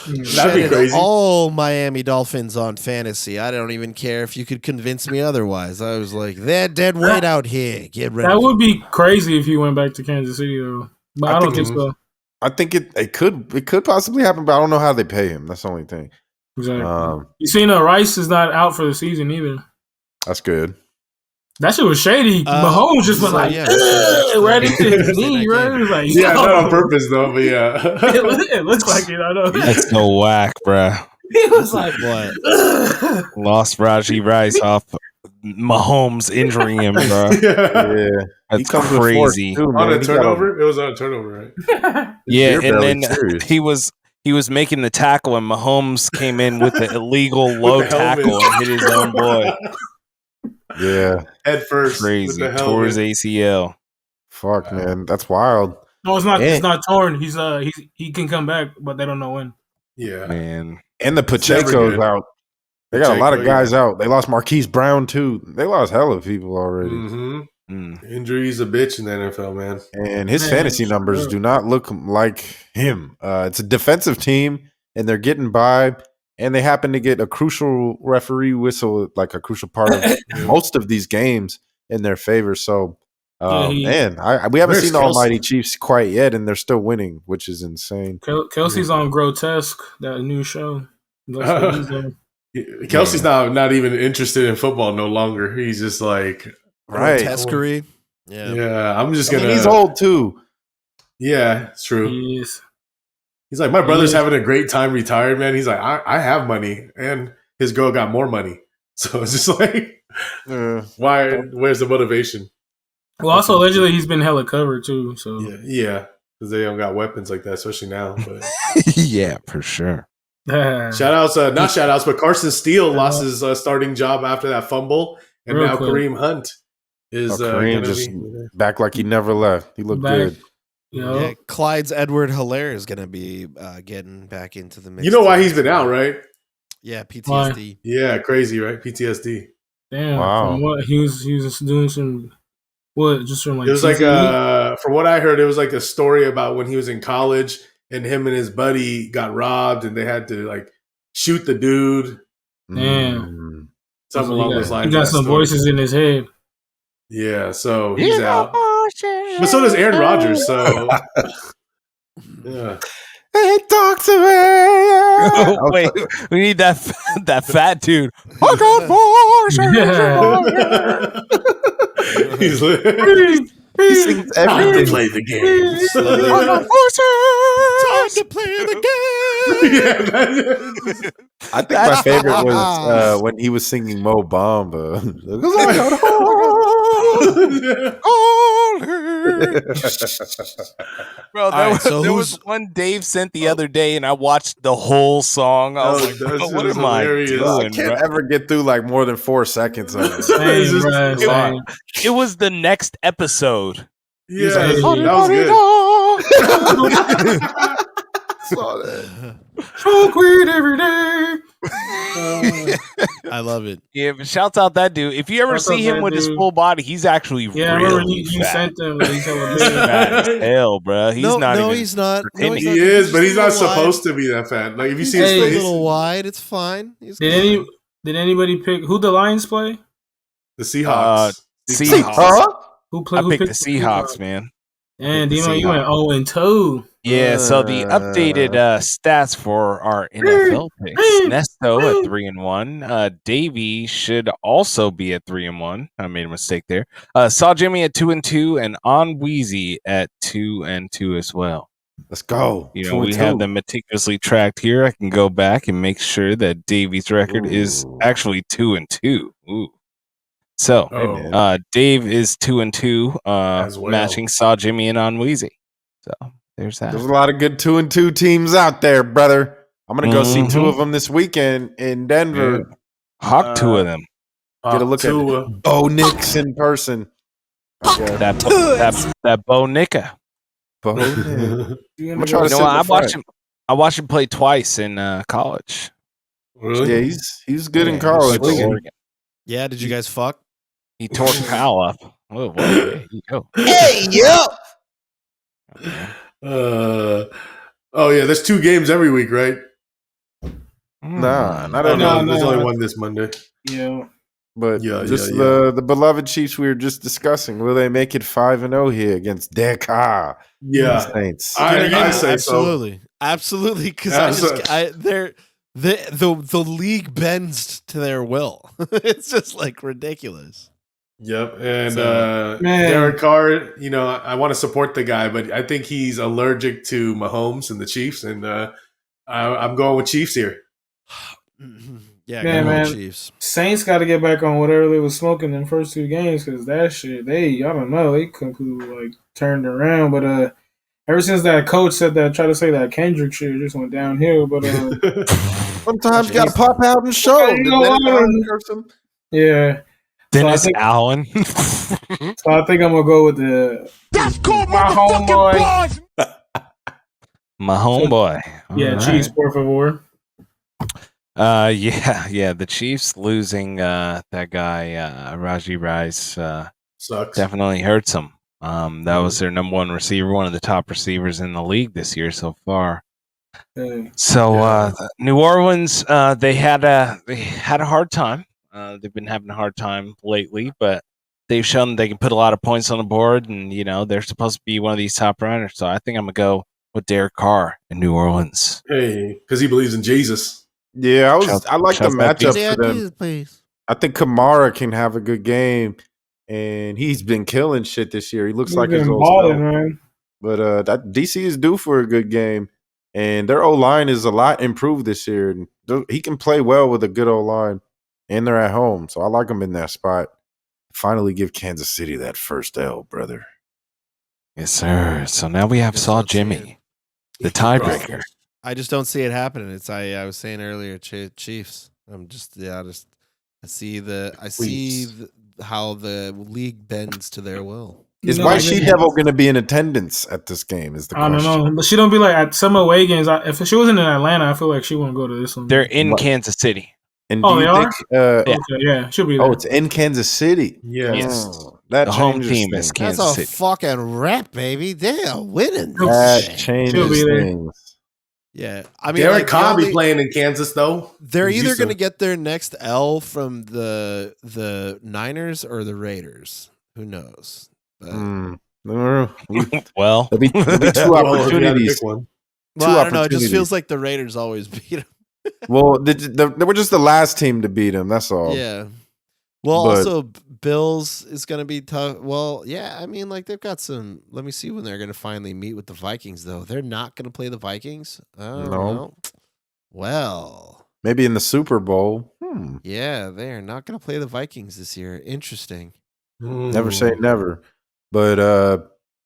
That'd be crazy. All Miami Dolphins on fantasy. I don't even care if you could convince me otherwise. I was like, they're dead weight out here. Get ready. That would be crazy if he went back to Kansas City, though. But I don't think so. I think it could possibly happen, but I don't know how they pay him. That's the only thing. Exactly. You seen Rice is not out for the season either. That's good. That shit was shady. Mahomes just went like, right into his knee, right? It was like, yeah, not on purpose though, but yeah, it looks like it. I know. That's so whack, bro. He was like, what? Lost Raji Rice off Mahomes injuring him, bro. Yeah, that's crazy. Too, on a turnover, it was on a turnover, right? Yeah, and then he was making the tackle, and Mahomes came in with the illegal low tackle and hit his own boy. Yeah, head first, crazy. Tore his ACL. Fuck, man, that's wild. No, it's not. Yeah. It's not torn. He can come back, but they don't know when. Yeah, man. And the Pacheco's out. They got a lot of guys out. They lost Marquise Brown too. They lost hella people already. Mm-hmm. Injuries a bitch in the NFL, man. And his fantasy numbers do not look like him. It's a defensive team, and they're getting by. And they happen to get a crucial referee whistle, like a crucial part of most of these games in their favor. So, we haven't seen the Almighty Chiefs quite yet, and they're still winning, which is insane. Kelsey's on Grotesque, that new show. Kelsey's not even interested in football no longer. He's just like grotesquerie. Yeah. I'm just gonna. He's old too. Yeah, it's true. He is. He's like, my brother's having a great time retired, man. He's like, I have money, and his girl got more money. So it's just like, why? Where's the motivation? Well, also allegedly he's been hella covered too. So yeah, because they don't got weapons like that, especially now. But yeah, for sure. Shout outs, not shout outs, but Carson Steele lost his starting job after that fumble, and now Kareem Hunt is Kareem just back like he never left. He looked good. Yeah, Clyde's Edward Hilaire is going to be getting back into the mix. You know why he's been out, right? Yeah, PTSD. Why? Yeah, crazy, right? PTSD. Damn. Wow. From what he was doing some. What? Just from like. It was like from what I heard, it was like a story about when he was in college and him and his buddy got robbed and they had to like shoot the dude. Damn. Something along those lines. He got some voices in his head. Yeah, so he's out. But so does Aaron Rodgers, so yeah. Hey, talk to me. Oh, wait, we need that fat dude. I got voices. He sings time to play the game. Time to play the game. I think my favorite was when he was singing Mo Bamba. Bro, there was one Dave sent the other day, and I watched the whole song. I was like, what am I doing? I can't ever get through like more than 4 seconds of it. It was the next episode. Yeah, that was good. Saw that. Smoke weed every day. I love it. Yeah, but shouts out that dude. If you ever see him with his full body, he's actually really I remember you sent him. He's fat as hell, bro. He's not. He's not. No, he is, but he's not supposed to be that fat. Like if you see his face, a little wide. It's fine. Did anybody pick who the Lions play? The Seahawks. Seahawks. Who picked the Seahawks, man? And you went 0-2. Yeah, so the updated stats for our NFL picks: Nesto at 3-1. Davey should also be at 3-1. I made a mistake there. Saw Jimmy at 2-2, and On Wheezy at 2-2 as well. Let's go. You know, we have them meticulously tracked here. I can go back and make sure that Davey's record is actually 2-2. Ooh. So, Dave is 2-2, matching Saw Jimmy and On Wheezy. So there's that. There's a lot of good 2-2 teams out there, brother. I'm gonna go see 2 of them this weekend in Denver. Yeah. Hawk 2 of them. Get a look at Bo Nix in person. Okay. That Bo Nicka. I watched him play twice in college. Really? Yeah, he's good in college. Yeah, did you guys fuck? He tore Kyle up. Whoa, there you go. Hey, yo! Oh yeah, there's 2 games every week, right? Nah, not Oh, every. no, No, there's no. only one this Monday. Yeah. But Yeah, just yeah. the beloved Chiefs we were just discussing. Will they make it 5-0 here against Deka? Yeah, Saints. I say so. Absolutely, because Yeah, the league bends to their will. It's just like ridiculous. Yep, and Man. Derek Carr. You know, I want to support the guy, but I think he's allergic to Mahomes and the Chiefs, and I'm going with Chiefs here. Yeah, Man. Chiefs. Saints got to get back on whatever they was smoking in the first 2 games because that shit, I don't know, they completely like turned around. But ever since that coach said that, try to say that Kendrick shit, it just went downhill. But Sometimes you got to pop out and show them. Yeah. Dennis Allen. So I think I'm gonna go with That's called my homeboy. My homeboy. Yeah, Chiefs, por favor. Yeah. The Chiefs losing that guy Raji Rice Sucks. definitely hurts them. That was their number 1 receiver, one of the top receivers in the league this year so far. So New Orleans, they had a hard time. They've been having a hard time lately, but they've shown they can put a lot of points on the board, and they're supposed to be one of these top runners. So I think I'm gonna go with Derek Carr in New Orleans. Hey, because he believes in Jesus. Yeah, I like the matchup for them. Jesus, please. I think Kamara can have a good game, and he's been killing shit this year. He looks like his old balling, man. But that DC is due for a good game, and their O line is a lot improved this year. And he can play well with a good O line, and they're at home, so I like him in that spot. Finally, give Kansas City that first L, brother. Yes, sir. So now we have Saw Jimmy, the tiebreaker. I just don't see it happening. It's I was saying earlier, Chiefs. I see how the league bends to their will. Is White She Devil going to be in attendance at this game? Is the question. I don't know, but she don't be like at some away games. If she wasn't in Atlanta, I feel like she wouldn't go to this one. They're in Kansas City. And do you think? Yeah, she'll be there. Oh, it's in Kansas City. Yes. That the home team is Kansas That's a City. fucking rap, baby. They are winning. That changes things. Yeah, I mean, Derek Carr be playing in Kansas though. They're either going to get their next L from the Niners or the Raiders. Who knows? Well, there'll be 2 opportunities. Well, I don't know. It just feels like the Raiders always beat them. Well, they were just the last team to beat them. That's all. Yeah. Well, also Bills is going to be tough. Well, yeah. I mean, like they've got some. Let me see when they're going to finally meet with the Vikings, though. They're not going to play the Vikings. Oh, no. Well, maybe in the Super Bowl. Yeah, they are not going to play the Vikings this year. Interesting. Never say never. But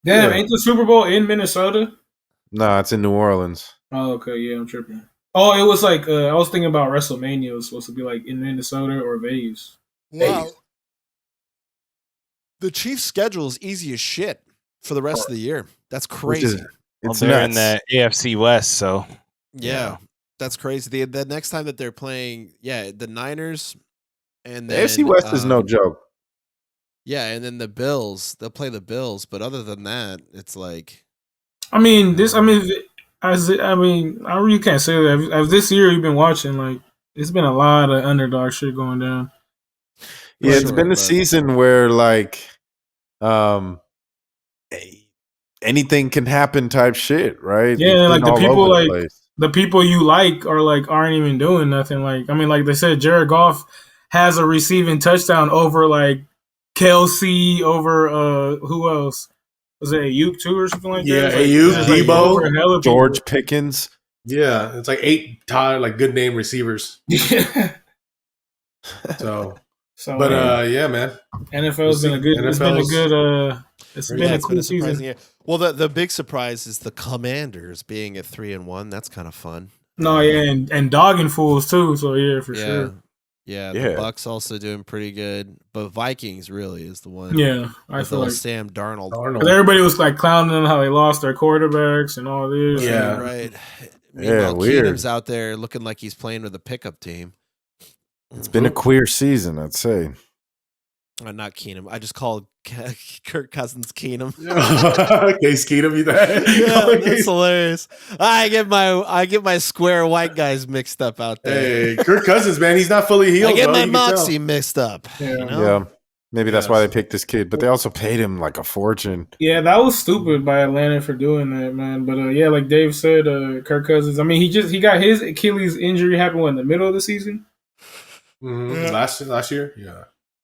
ain't the Super Bowl in Minnesota? Nah, it's in New Orleans. Oh, okay, yeah, I'm tripping. Oh, it was like I was thinking about WrestleMania. It was supposed to be like in Minnesota or Vegas. Wow. The Chiefs' schedule is easy as shit for the rest of the year. That's crazy. They're in the AFC West, so yeah, that's crazy. The next time that they're playing, the Niners and the AFC West is no joke. Yeah, and then the Bills, they'll play the Bills, but other than that, it's like. I really can't say that. As this year you've been watching, like it's been a lot of underdog shit going down. Yeah, it's been a season where like anything can happen type shit, right? Yeah, like the people you like aren't even doing nothing. Like, I mean, like they said, Jared Goff has a receiving touchdown over like Kelsey, over who else? Was it Ayuk too or something like that? Yeah, Ayuk, Debo, George Pickens. Yeah, it's like 8 like good name receivers. Yeah. But yeah, man. NFL's been a good. It's been a good. It's been a cool season. Year. Well, the big surprise is the Commanders being at 3-1. That's kind of fun. No, yeah, and dogging fools too. So yeah, for sure. Yeah, the Bucks also doing pretty good, but Vikings really is the one. Yeah, I feel like Sam Darnold. But everybody was like clowning on how they lost their quarterbacks and all this. Yeah, right. Meanwhile, Keenum's out there looking like he's playing with a pickup team. It's been a queer season, I'd say. Not Keenum. I just called Kirk Cousins Keenum. Case Keenum, you that? Yeah, that's hilarious. I get my square white guys mixed up out there. Hey, Kirk Cousins, man, he's not fully healed. I get bro. my moxie mixed up. Yeah. You know? Yeah. Maybe that's why they picked this kid, but they also paid him like a fortune. Yeah, that was stupid by Atlanta for doing that, man. But yeah, like Dave said, Kirk Cousins. I mean, he got his Achilles injury happen in the middle of the season. Mm-hmm. Last year, yeah.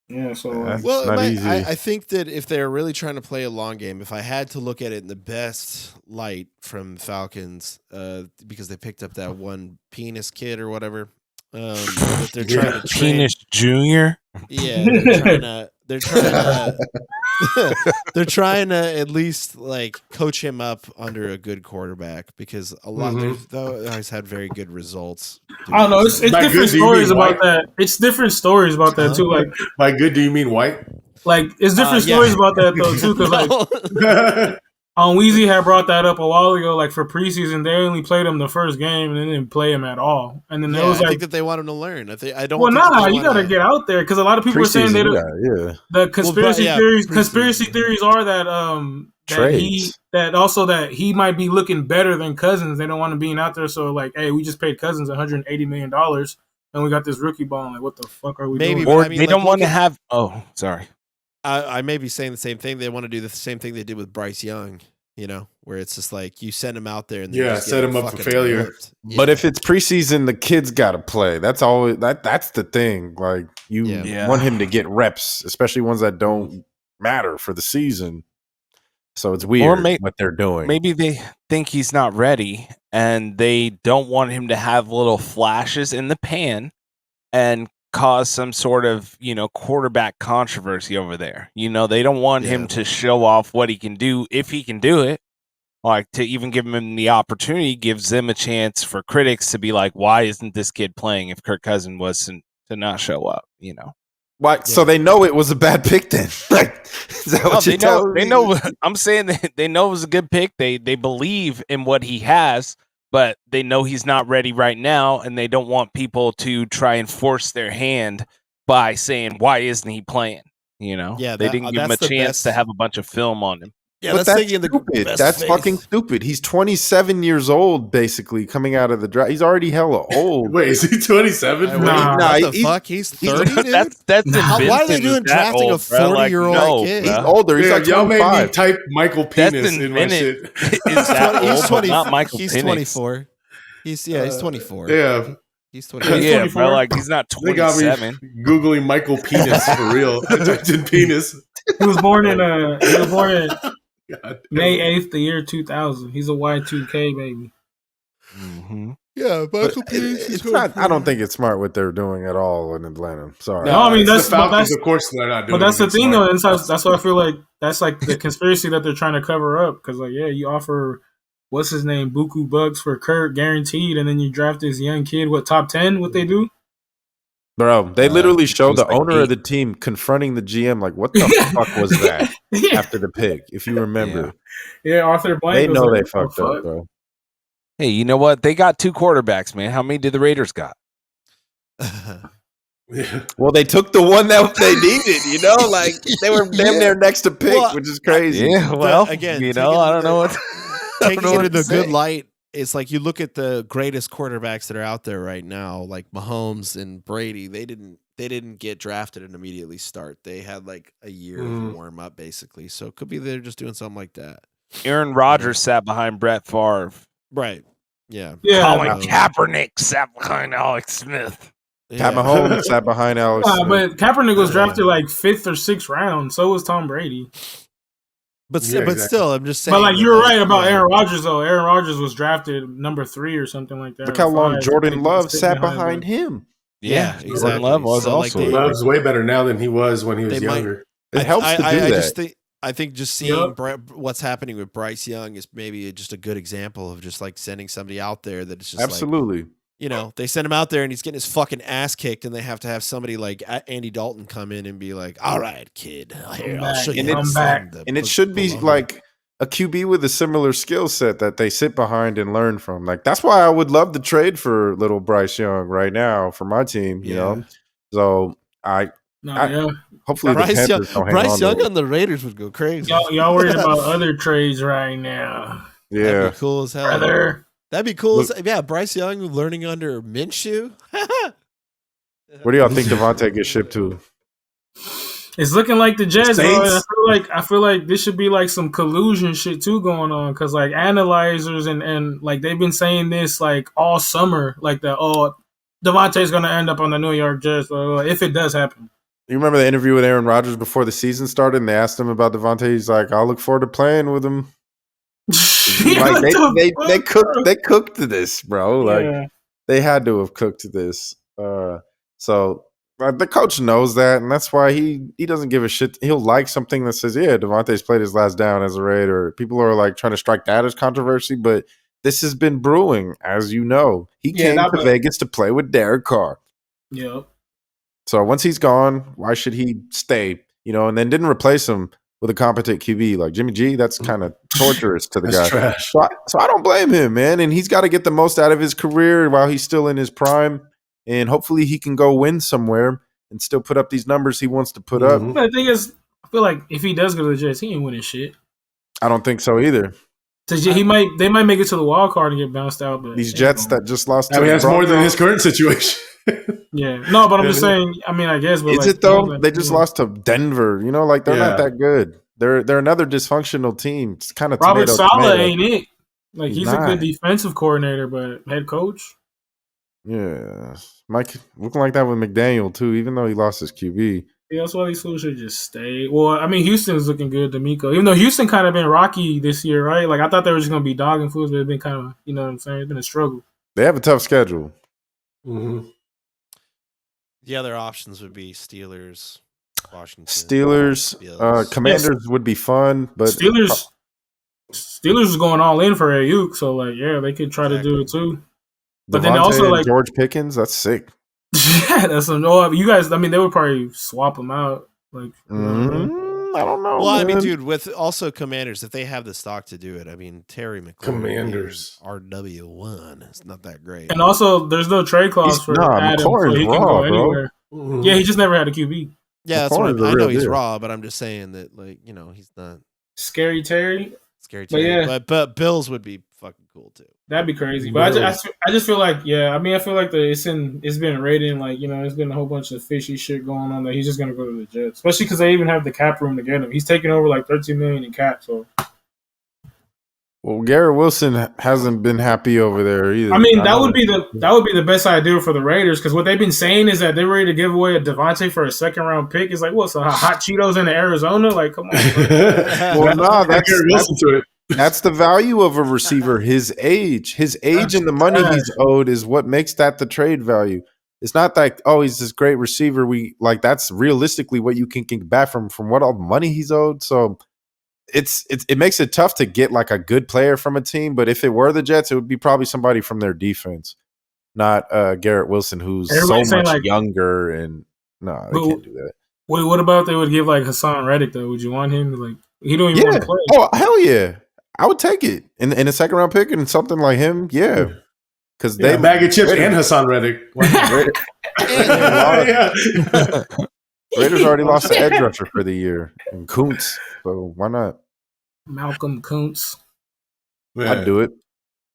Yeah, so I think that if they're really trying to play a long game, if I had to look at it in the best light from Falcons, because they picked up that one penis kid or whatever, that they're trying to train. Penis Junior. Yeah, they're trying to at least like coach him up under a good quarterback, because a lot they've always had very good results. I don't know. It's different stories about that. It's different stories about that too. Like by good, do you mean white? Like it's different stories about that though too. Because like Weezy had brought that up a while ago. Like for preseason, they only played him the first game and they didn't play him at all. And then there was I think that they want him to learn. I don't. Well, you got to get out there, because a lot of people are saying they don't. Yeah. The conspiracy theories are that that he might be looking better than Cousins. They don't want him being out there. So like, hey, we just paid Cousins $180 million and we got this rookie ball. Like, what the fuck are we doing? Or they don't want to have. Oh, sorry. I may be saying the same thing. They want to do the same thing they did with Bryce Young, you know, where it's just like you send him out there and set him up for failure. Yeah. But if it's preseason, the kid's got to play. That's always that's the thing. Like you want him to get reps, especially ones that don't matter for the season. So it's weird what they're doing. Maybe they think he's not ready and they don't want him to have little flashes in the pan and cause some sort of, quarterback controversy over there. They don't want him to show off what he can do, if he can do it. Like, to even give him the opportunity gives them a chance for critics to be like, why isn't this kid playing if Kirk Cousins was to not show up, Why? Yeah. So they know it was a bad pick then? Like, is that what you're telling me? They know. I'm saying they know it was a good pick. They believe in what he has, but they know he's not ready right now, and they don't want people to try and force their hand by saying, why isn't he playing? Yeah, they didn't give him a chance to have a bunch of film on him. Yeah, but that's stupid. That's fucking stupid. He's 27 years old, basically, coming out of the draft. He's already hella old. Wait, is he 27? Nah, what the fuck? He's 30, dude? That's why are they doing drafting a 40-year-old kid? He's older. He's like 25. Y'all made me type Michael Penis in my shit. He's 20. Not Michael He's Penix. 24. He's 24. Yeah. He's 24. Yeah, bro, like he's not 27. Googling Michael Penis for real. I typed in penis. He was born in May 8th, the year 2000. He's a Y2K baby. Mm-hmm. Yeah, Michael Penis. It's not. I don't think it's smart what they're doing at all in Atlanta. Sorry. No, I mean that's the Falcons, of course they're not doing. But that's the thing, smart. though. That's what I feel like. That's like the conspiracy that they're trying to cover up. Because you offer what's his name, buku bucks for Kurt guaranteed, and then you draft this young kid. What, top 10? What they do? Bro, they literally show the owner of the team confronting the GM like, what the fuck was that after the pick, if you remember. Yeah, Arthur Blank. They know they fucked up, bro. Hey, you know what? They got 2 quarterbacks, man. How many did the Raiders got? Well, they took the one that they needed, like they were damn near next to pick, which is crazy. Yeah, well, again, I don't know what. Taking it into the good light, it's like you look at the greatest quarterbacks that are out there right now, like Mahomes and Brady. They didn't get drafted and immediately start. They had like a year of warm up, basically. So it could be they're just doing something like that. Aaron Rodgers sat behind Brett Favre. Right. Yeah. Colin Kaepernick sat behind Alex Smith. Pat Mahomes sat behind Alex Smith. But Kaepernick was drafted like 5th or 6th round. So was Tom Brady. But still, I'm just saying. But like you're right about Aaron Rodgers, though. Aaron Rodgers was drafted number 3 or something like that. Look how long Jordan Love sat behind him. Yeah, exactly. Jordan Love was also. Love's way better now than he was when he was younger. It helps to do that. I think just seeing what's happening with Bryce Young is maybe just a good example of just like sending somebody out there that is just absolutely. They send him out there and he's getting his fucking ass kicked, and they have to have somebody like Andy Dalton come in and be like, "All right, kid, here, I'll show you." And it should be like a QB with a similar skill set that they sit behind and learn from. Like that's why I would love to trade for little Bryce Young right now for my team. You know, so Hopefully Bryce the Young, Panthers don't hang Bryce on Young to on the Raiders would go crazy. Y'all worried about other trades right now? Yeah, That'd be cool as hell. Brother. That'd be cool. Bryce Young learning under Minshew. Where do y'all think Devontae gets shipped to? It's looking like the Jets, bro. Saints? I feel like this should be like some collusion shit too going on, because like analyzers and like they've been saying this like all summer, like Devontae's gonna end up on the New York Jets if it does happen. You remember the interview with Aaron Rodgers before the season started, and they asked him about Devontae. He's like, "I'll look forward to playing with him." Like they cooked to this, bro. Like they had to have cooked to this. So the coach knows that, and that's why he doesn't give a shit. He'll like something that says, "Yeah, Devontae's played his last down as a Raider." People are like trying to strike that as controversy, but this has been brewing, as you know. He came to Vegas to play with Derek Carr. Yep. So once he's gone, why should he stay? And then didn't replace him with a competent QB like Jimmy G. That's kind of torturous to the guy. Trash. So I don't blame him, man. And he's got to get the most out of his career while he's still in his prime. And hopefully he can go win somewhere and still put up these numbers he wants to put up. But the thing is, I feel like if he does go to the Jets, he ain't winning shit. I don't think so either. They might make it to the wild card and get bounced out. But these Jets that just lost. That's more than his current situation. Yeah, no, but I'm just saying. I mean, I guess. But is it though? They just lost to Denver. Like they're not that good. They're another dysfunctional team. It's kind of Robert Saleh ain't it? Like he's not a good defensive coordinator, but head coach. Yeah, Mike looking like that with McDaniel too. Even though he lost his QB. Yeah, that's why these fools should just stay. Well, I mean, Houston's looking good, D'Amico. Even though Houston kind of been rocky this year, right? Like I thought they were just gonna be dogging fools, but it's been kind of, you know what I'm saying? It's been a struggle. They have a tough schedule. Mm-hmm. The other options would be Steelers, Washington, Steelers, Commanders would be fun, but Steelers is going all in for Ayuk, so like, yeah, they could try to do it too. But Devontae then also like George Pickens, that's sick. Yeah, that's you guys. I mean, they would probably swap them out. Like, I don't know. Well, man. I mean, dude, with also Commanders, if they have the stock to do it, I mean, Terry McLaurin, Commanders RW1, it's not that great. And also, there's no trade clause for Adam, so he can go anywhere. Mm-hmm. Yeah, he just never had a QB. Yeah, that's what I know. He's raw, but I'm just saying that, like, he's not Scary Terry. But Bills would be fucking cool too. That'd be crazy. But I just feel like, I mean, I feel like it's been rated, like, there's been a whole bunch of fishy shit going on that he's just gonna go to the Jets, especially because they even have the cap room to get him. He's taking over like $13 million in cap. So, well, Garrett Wilson hasn't been happy over there either. I mean, that would be the best idea for the Raiders, because what they've been saying is that they're ready to give away a Devontae for a second round pick. It's like, what's hot Cheetos in Arizona? Like, come on. Well, no, that's Garrett Wilson to it. That's the value of a receiver. His age and the money he's owed is what makes that the trade value. It's not like, oh, he's this great receiver. That's realistically what you can get back from what all the money he's owed. So it makes it tough to get like a good player from a team. But if it were the Jets, it would be probably somebody from their defense, not Garrett Wilson, who's so much younger. And no, they can't do that. What about they would give like Hassan Reddick though? Would you want him to like? He don't even want to play. Oh, hell yeah. I would take it in a second round pick and something like him. Yeah. Because they bag of chips and Hassan Reddick. Raiders already lost the edge rusher for the year and Kuntz. So why not? Malcolm Kuntz. I'd do it.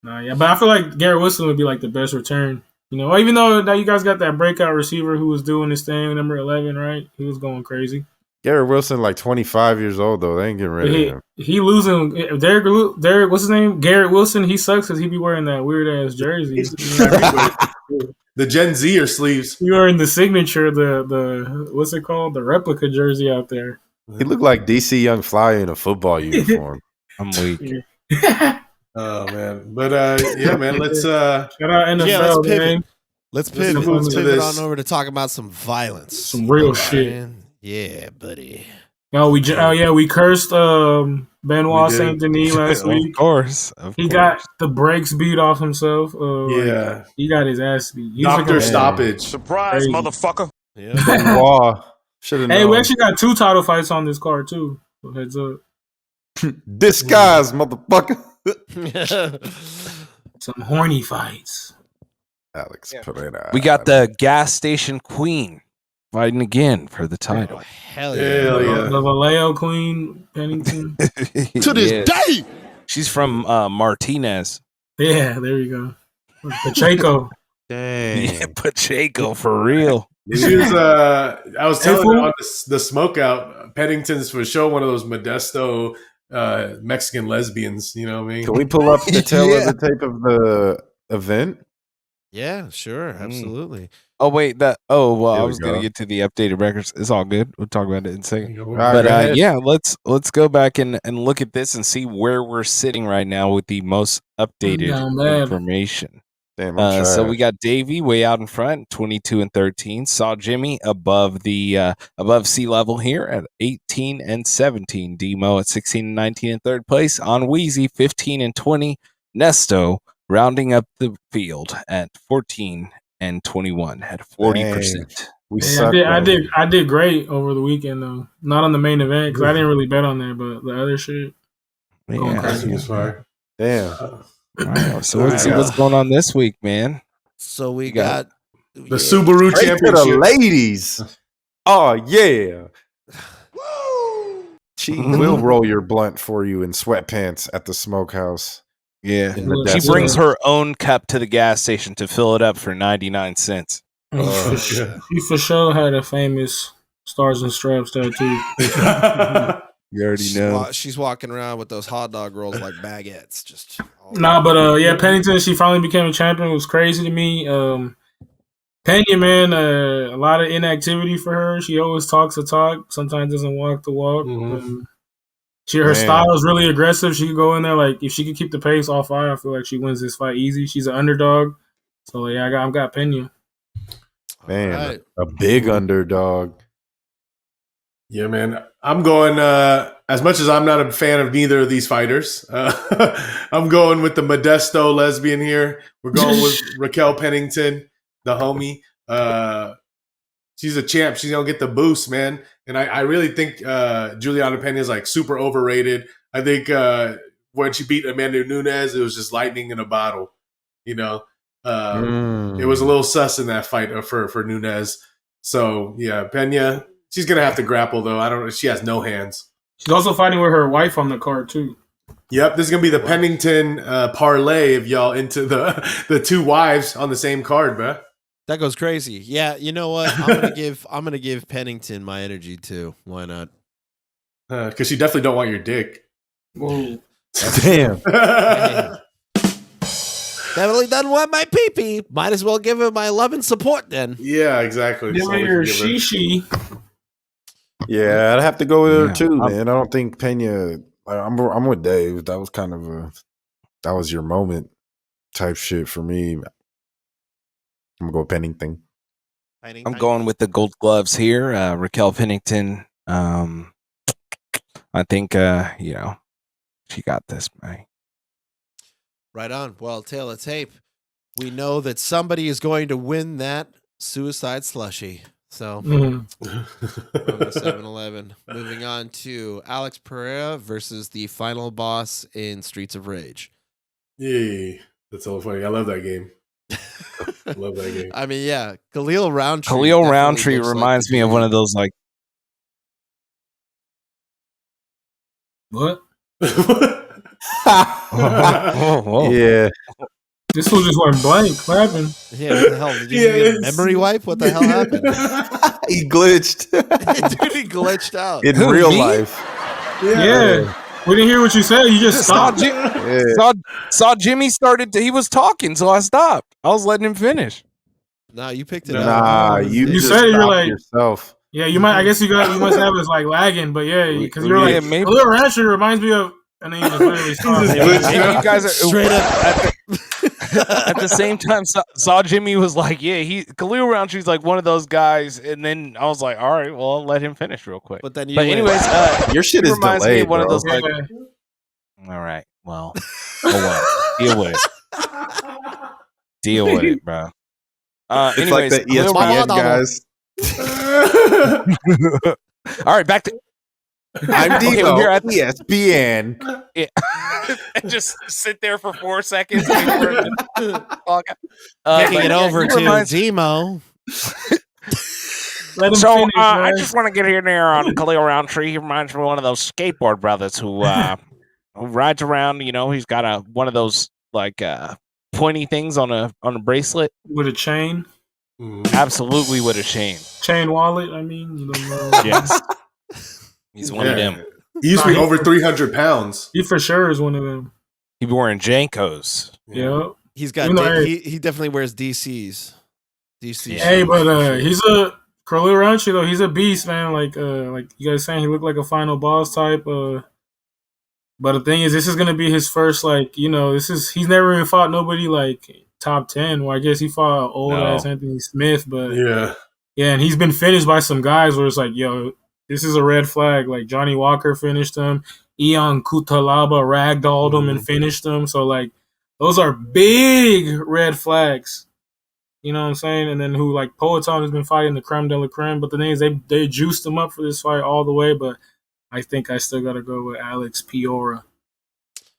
But I feel like Garrett Wilson would be like the best return. Even though now you guys got that breakout receiver who was doing this thing, number 11, right? He was going crazy. Garrett Wilson, like 25 years old, though. They ain't getting rid of him. He losing. Derek, what's his name? Garrett Wilson. He sucks because he be wearing that weird-ass jersey. The Gen Zer sleeves. You are in the signature, the what's it called? The replica jersey out there. He looked like DC Young Fly in a football uniform. I'm weak. Oh, man. But, man, let's... Shout out NFL, man. Let's pivot on over to talk about some violence. Some real shit. Man. Yeah, buddy. We cursed Benoit Saint Denis last week. Of course. He got the brakes beat off himself. He got his ass beat. Doctor stoppage. Surprise, motherfucker. Yeah. Benoit. Hey, we actually got 2 title fights on this card too. So heads up. Disguise, motherfucker. Some horny fights. Alex Pereira. We got the gas station queen, fighting again for the title. Hell yeah. The Vallejo Queen, Pennington. To this day. She's from Martinez. Yeah, there you go. Pacheco. Dang. Yeah, Pacheco for real. She was, I was telling her on the smokeout, Pennington's for sure one of those Modesto Mexican lesbians. You know what I mean? Can we pull up the tail of the tape of the event? Yeah, sure, absolutely. Oh wait, I There was we gonna go. get to the updated records. It's all good. We'll talk about it in a second. All right, But go ahead. yeah, let's go back and look at this and see where we're sitting right now with the most updated Down bad. information. Damn, I'm So trash. we got Davey way out in front, 22 and 13. Saw Jimmy above the above sea level here at 18 and 17. Demo at 16 and 19 in third place. On Wheezy 15 and 20. Nesto rounding up the field at 14 and 21 at 40%. We Yeah, suck. I did great over the weekend though. Not on the main event because I didn't really bet on there, but the other shit. Yeah. Pricing is fire. Damn. Wow. So let's see what's going on this week, man. So we got got The Subaru Straight to the Championship. ladies. Oh yeah. She will roll your blunt for you in sweatpants at the smokehouse. Yeah. In the She desert. brings her own cup to the gas station to fill it up for 99 cents. She for sure had a famous Stars and Straps tattoo. You already know. she's walking around with those hot dog rolls like baguettes. Just Nah, but yeah, Pennington, she finally became a champion. It was crazy to me. Pena, man, a lot of inactivity for her. She always talks the talk, sometimes doesn't walk the walk. Mhm. Her Man. style is really aggressive. She could go in there like if she could keep the pace off fire, I feel like she wins this fight easy. She's an underdog, so yeah, I've got Pena. Man, Alright. a big underdog. Yeah, man. I'm going, as much as I'm not a fan of neither of these fighters, I'm going with the Modesto lesbian here. We're going with Raquel Pennington, the homie. She's a champ. She's going to get the boost, man. And I really think Juliana Pena is like super overrated. I think when she beat Amanda Nunes, it was just lightning in a bottle. You know, it was a little sus in that fight for Nunes. So, yeah, Pena. She's gonna have to grapple though. I don't. She has no hands. She's also fighting with her wife on the card too. Yep, this is gonna be the Pennington parlay if y'all into the two wives on the same card, bruh. That goes crazy. Yeah, you know what? I'm gonna give Pennington my energy too. Why not? Because she definitely don't want your dick. Whoa. Damn. Definitely doesn't want my pee-pee. Might as well give her my love and support then. Yeah, exactly. Give So her we your can give her- shishi. Yeah, I'd have to go with her Yeah, too, man. I don't think Pena. I'm with Dave. That was kind of that was your moment type shit for me. I'm gonna go with Pennington. I'm going with the gold gloves here. Raquel Pennington. I think she got this, man. Right on. Well, tail of tape. We know that somebody is going to win that suicide slushy. So from the 7-Eleven. Moving on to Alex Pereira versus the final boss in Streets of Rage. Yeah, that's so funny. I love that game. Love that game. I mean, yeah, Khalil Roundtree. Khalil definitely Roundtree looks like reminds the me of dude. one of those like. What? Whoa. Yeah, This fool just went blank. What happened? Yeah, what the hell? Did you get a it's- memory wipe? What the hell happened? he glitched Dude, he glitched out. in Who, real me? life. Yeah. We didn't hear what you said. You just Saw, stopped. Yeah. saw Jimmy started. He was talking, so I stopped. I was letting him finish. No, you picked it Nah, up. Nah, you You just said it, you're stopped like- yourself. Yeah, you might. I guess you must have us like lagging, but yeah, because you're Yeah, like maybe. a little rancher reminds me of, and then you just literally stopped. just Yeah. glitched Maybe you guys are Straight up. At the same time, saw Jimmy was like, "Yeah, Khalil Roundtree's like one of those guys," and then I was like, "All right, well, I'll let him finish real quick." But then you But went- anyways, Your shit he is reminds me delayed, of one of bro. those like. Yeah. All right, well, oh well, deal with it. Deal with it, bro. It's Anyways, like the Khalil ESPN Mama. guys. All right, back to I'm Okay, Devo, we're here at ESPN. and just sit there for 4 seconds. Wait for it to talk. Kicking But it yeah, over he to reminds- Demo. Let him So finish, I man. just want to get in there on Khalil Roundtree. He reminds me of one of those skateboard brothers who rides around. You know, he's got one of those like pointy things on a bracelet. With a chain. Absolutely with a chain wallet. I mean, you don't know. Yes, he's one of them. He used to be over 300 pounds. He for sure is one of them. He be wearing Jankos. Yeah, he's got. He definitely wears DCs. DC. Hey, but he's a Khalil Roundtree though. He's a beast, man. Like you guys saying, he looked like a final boss type. But the thing is, this is gonna be his first, like, you know, he's never even fought nobody like top 10. Well, I guess he fought old ass Anthony Smith, but yeah, and he's been finished by some guys where it's like, yo, this is a red flag. Like Johnny Walker finished him, Ion Kutalaba ragdolled him and finished him. So like, those are big red flags. You know what I'm saying? And then who, like, Poetan has been fighting the creme de la creme, but the thing is, they juiced him up for this fight all the way. But I think I still got to go with Alex Piora.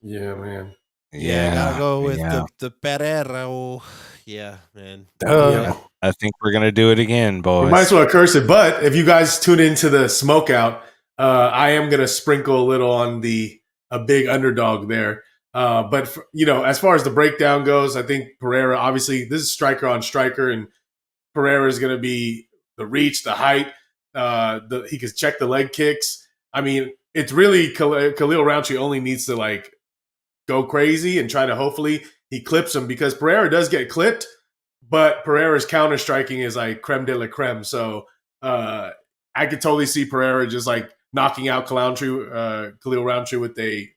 Yeah, man. Yeah, gotta go with the Pereira. Yeah, man. I think we're gonna do it again, boys. We might as well curse it. But if you guys tune into the smokeout, I am gonna sprinkle a little on a big underdog there. But you know, as far as the breakdown goes, I think Pereira, obviously, this is striker on striker, and Pereira is gonna be the reach, the height. He can check the leg kicks. I mean, it's really Khalil Roundtree only needs to like go crazy and try to hopefully he clips him, because Pereira does get clipped, but Pereira's counter striking is like creme de la creme. So I could totally see Pereira just like knocking out Khalil Roundtree with a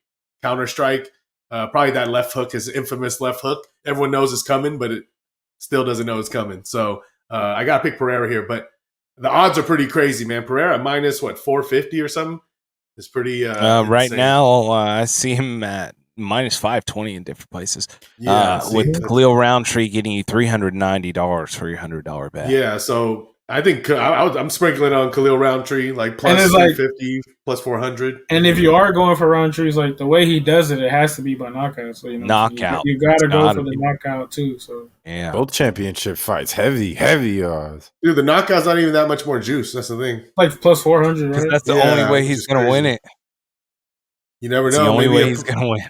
counter strike. Probably that left hook, his infamous left hook. Everyone knows it's coming, but it still doesn't know it's coming. So I got to pick Pereira here, but the odds are pretty crazy, man. Pereira minus 450 or something. It's pretty right now. I see him at minus 520 in different places. Yeah, with Khalil Roundtree getting you $390 for your $100 bet. Yeah, so I think I'm sprinkling on Khalil Roundtree like plus 350, like, plus 400. And if you are going for Roundtree's, like the way he does it, it has to be by knockout. So knockout. You got to go for the knockout too. So yeah, both championship fights, heavy odds. Dude, the knockout's not even that much more juice. That's the thing. Like plus 400, right? That's the only way he's going to win it. You never know. The only way he's going to win.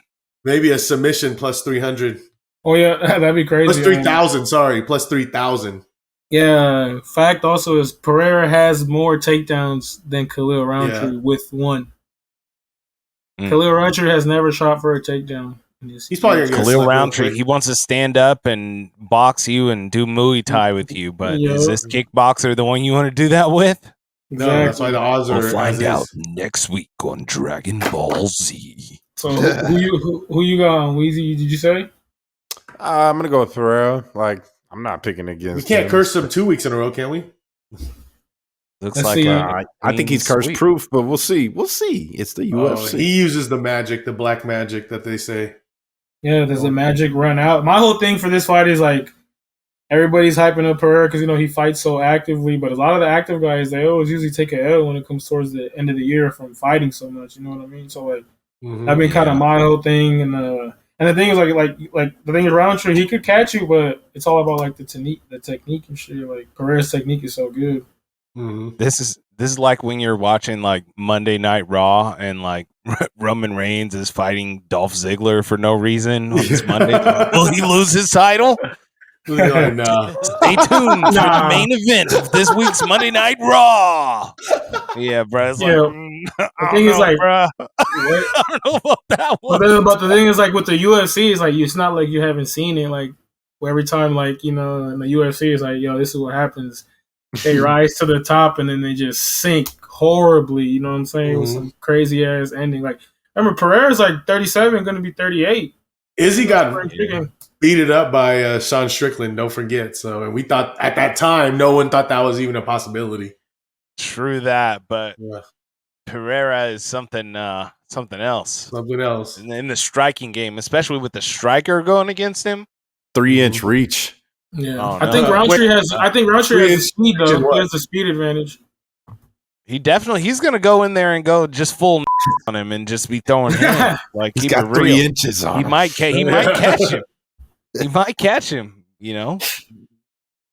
Maybe a submission plus 300. Oh yeah, that'd be crazy. Plus 3,000. Sorry, plus 3,000. Yeah. Fact also is Pereira has more takedowns than Khalil Roundtree with one. Khalil Roundtree has never shot for a takedown. He's probably Khalil Roundtree. He wants to stand up and box you and do Muay Thai with you, but is this kickboxer the one you want to do that with? No, that's why the odds are. We'll find out next week on Dragon Ball Z. So who you got on, Weezy? Did you say? I'm gonna go with Pereira. Like, I'm not picking against. We can't curse him 2 weeks in a row, can we? Looks like I think he's curse proof, but we'll see. We'll see. It's the UFC. He uses the magic, the black magic that they say. Yeah, does the magic run out? My whole thing for this fight is like everybody's hyping up Pereira because he fights so actively, but a lot of the active guys, they always usually take an L when it comes towards the end of the year from fighting so much. You know what I mean? So like. That'd been kind of my whole thing, and the thing is like the thing is Roundtree, he could catch you, but it's all about like the technique and shit. Like Pereira's technique is so good. This is like when you're watching like Monday Night Raw and like Roman Reigns is fighting Dolph Ziggler for no reason on this Monday. Will he lose his title? Like, nah. Stay tuned for the main event of this week's Monday Night Raw. Yeah, bro. It's like, the thing is, like, bro. I don't know about that one. But the thing is, like, with the UFC, it's like it's not like you haven't seen it. Like, where every time, like, in the UFC, it's like, yo, this is what happens. They rise to the top and then they just sink horribly. You know what I'm saying? With some crazy ass ending. Like, remember, Pereira's like 37, going to be 38. Izzy got beat it up by Sean Strickland, don't forget. So, and we thought at that time, no one thought that was even a possibility. True that, but Pereira is something else. Something else. In the striking game, especially with the striker going against him. 3-inch reach. Yeah. Oh, no. I think Roundtree has the speed, though. He has the speed advantage. He's going to go in there and go just full on him and just be throwing hands. Like, he's got 3 inches on him. He might catch him. He might catch him,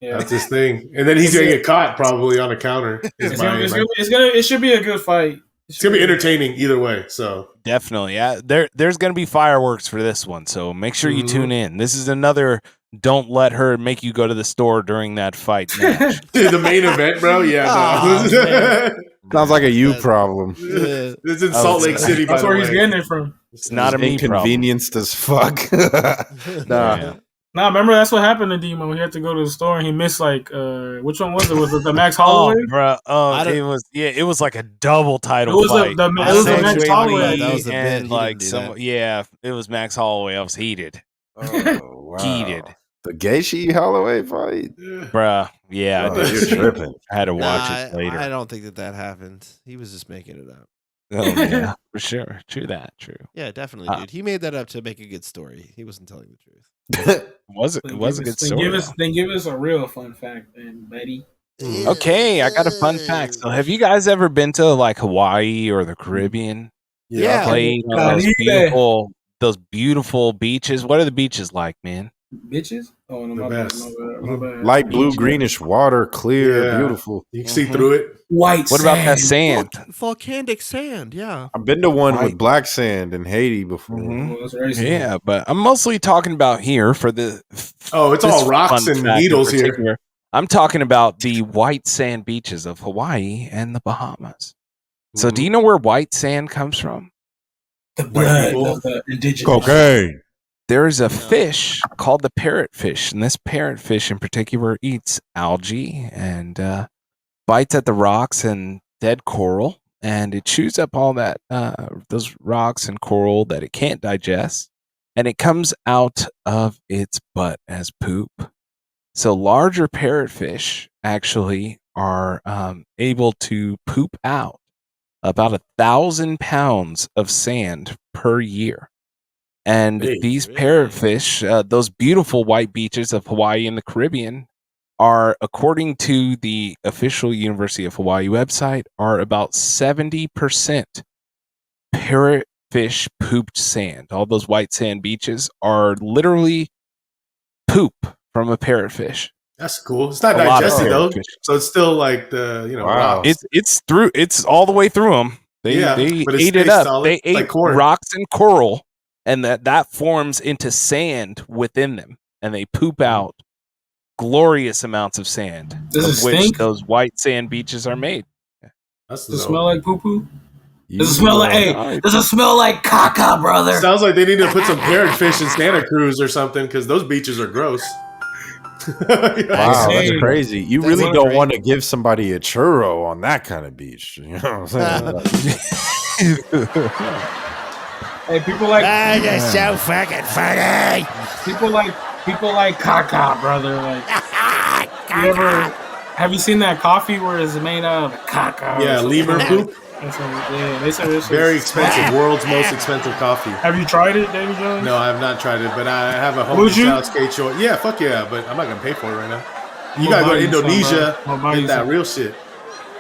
Yeah. That's his thing. And then he's gonna get caught probably on a counter. It should be a good fight. It's gonna be entertaining either way. So definitely, yeah. There's gonna be fireworks for this one, so make sure you tune in. This is another. Don't let her make you go to the store during that fight match. The main event, bro. Yeah, no. Sounds like a you problem. It's in Salt Lake City. That's where he's getting it from. It's not a me problem. Inconvenienced as fuck. Nah, remember that's what happened to Demo. He had to go to the store and he missed like which one was it? Was it the Max Holloway? It was like a double title fight. It was the Max Holloway. That was the and bit. like it was Max Holloway. I was heated. Oh, wow. Heated. The Gaethje Holloway fight, bruh. Yeah, you're tripping. I had to watch it later. I don't think that happened. He was just making it up. Oh yeah, for sure. True. Yeah, definitely, dude. He made that up to make a good story. He wasn't telling the truth. It was a good story. Then give us a real fun fact, then, buddy. Okay, I got a fun fact. So, have you guys ever been to like Hawaii or the Caribbean? Yeah. Played those beautiful beaches. What are the beaches like, man? Bitches? Oh no, my bad. Light blue, greenish water, clear, beautiful. You can see through it. White. What about that sand? Volcanic sand. Yeah. I've been to one with black sand in Haiti before. Yeah, but I'm mostly talking about here for the. It's all rocks and needles here. I'm talking about the white sand beaches of Hawaii and the Bahamas. So, do you know where white sand comes from? The blood of the indigenous. Cocaine. There's a fish called the parrotfish, and this parrotfish in particular eats algae and bites at the rocks and dead coral, and it chews up all that those rocks and coral that it can't digest, and it comes out of its butt as poop. So larger parrotfish actually are able to poop out about 1,000 pounds of sand per year. And these parrotfish, those beautiful white beaches of Hawaii and the Caribbean, are, according to the official University of Hawaii website, are about 70% parrotfish pooped sand. All those white sand beaches are literally poop from a parrotfish. That's cool. It's not digested though, so it's still like the rocks. It's all the way through them. They ate it up. Solid, they ate like corn. rocks and coral, and that forms into sand within them, and they poop out glorious amounts of sand, of which those white sand beaches are made. Does it smell like poo poo? Does it smell like does it smell like caca, brother? Sounds like they need to put some parrotfish in Santa Cruz or something because those beaches are gross. Wow, that's crazy. You really don't want to give somebody a churro on that kind of beach. You know what I'm saying? Hey, people like you're so fucking funny. People like caca, brother. Like, have you seen that coffee where it's made out of caca? Yeah, lemur poop. They said it's very expensive, world's most expensive coffee. Have you tried it, Davy Jones? No, I have not tried it, but I have a homie South Skate Shore. Yeah, fuck yeah, but I'm not gonna pay for it right now. You gotta go to Indonesia and get that real shit.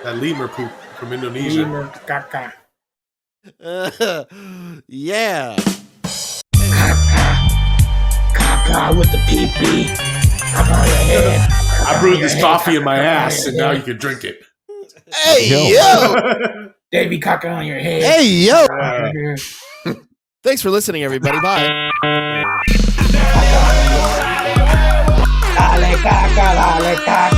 That lemur poop from Indonesia. Lemur caca. Yeah. Caca with the pee-pee. I brewed this coffee in my ass, and now you can drink it. Hey, yo. Davey caca on your head. Hey, yo. Thanks for listening, everybody. Bye. Dale caca, dale caca.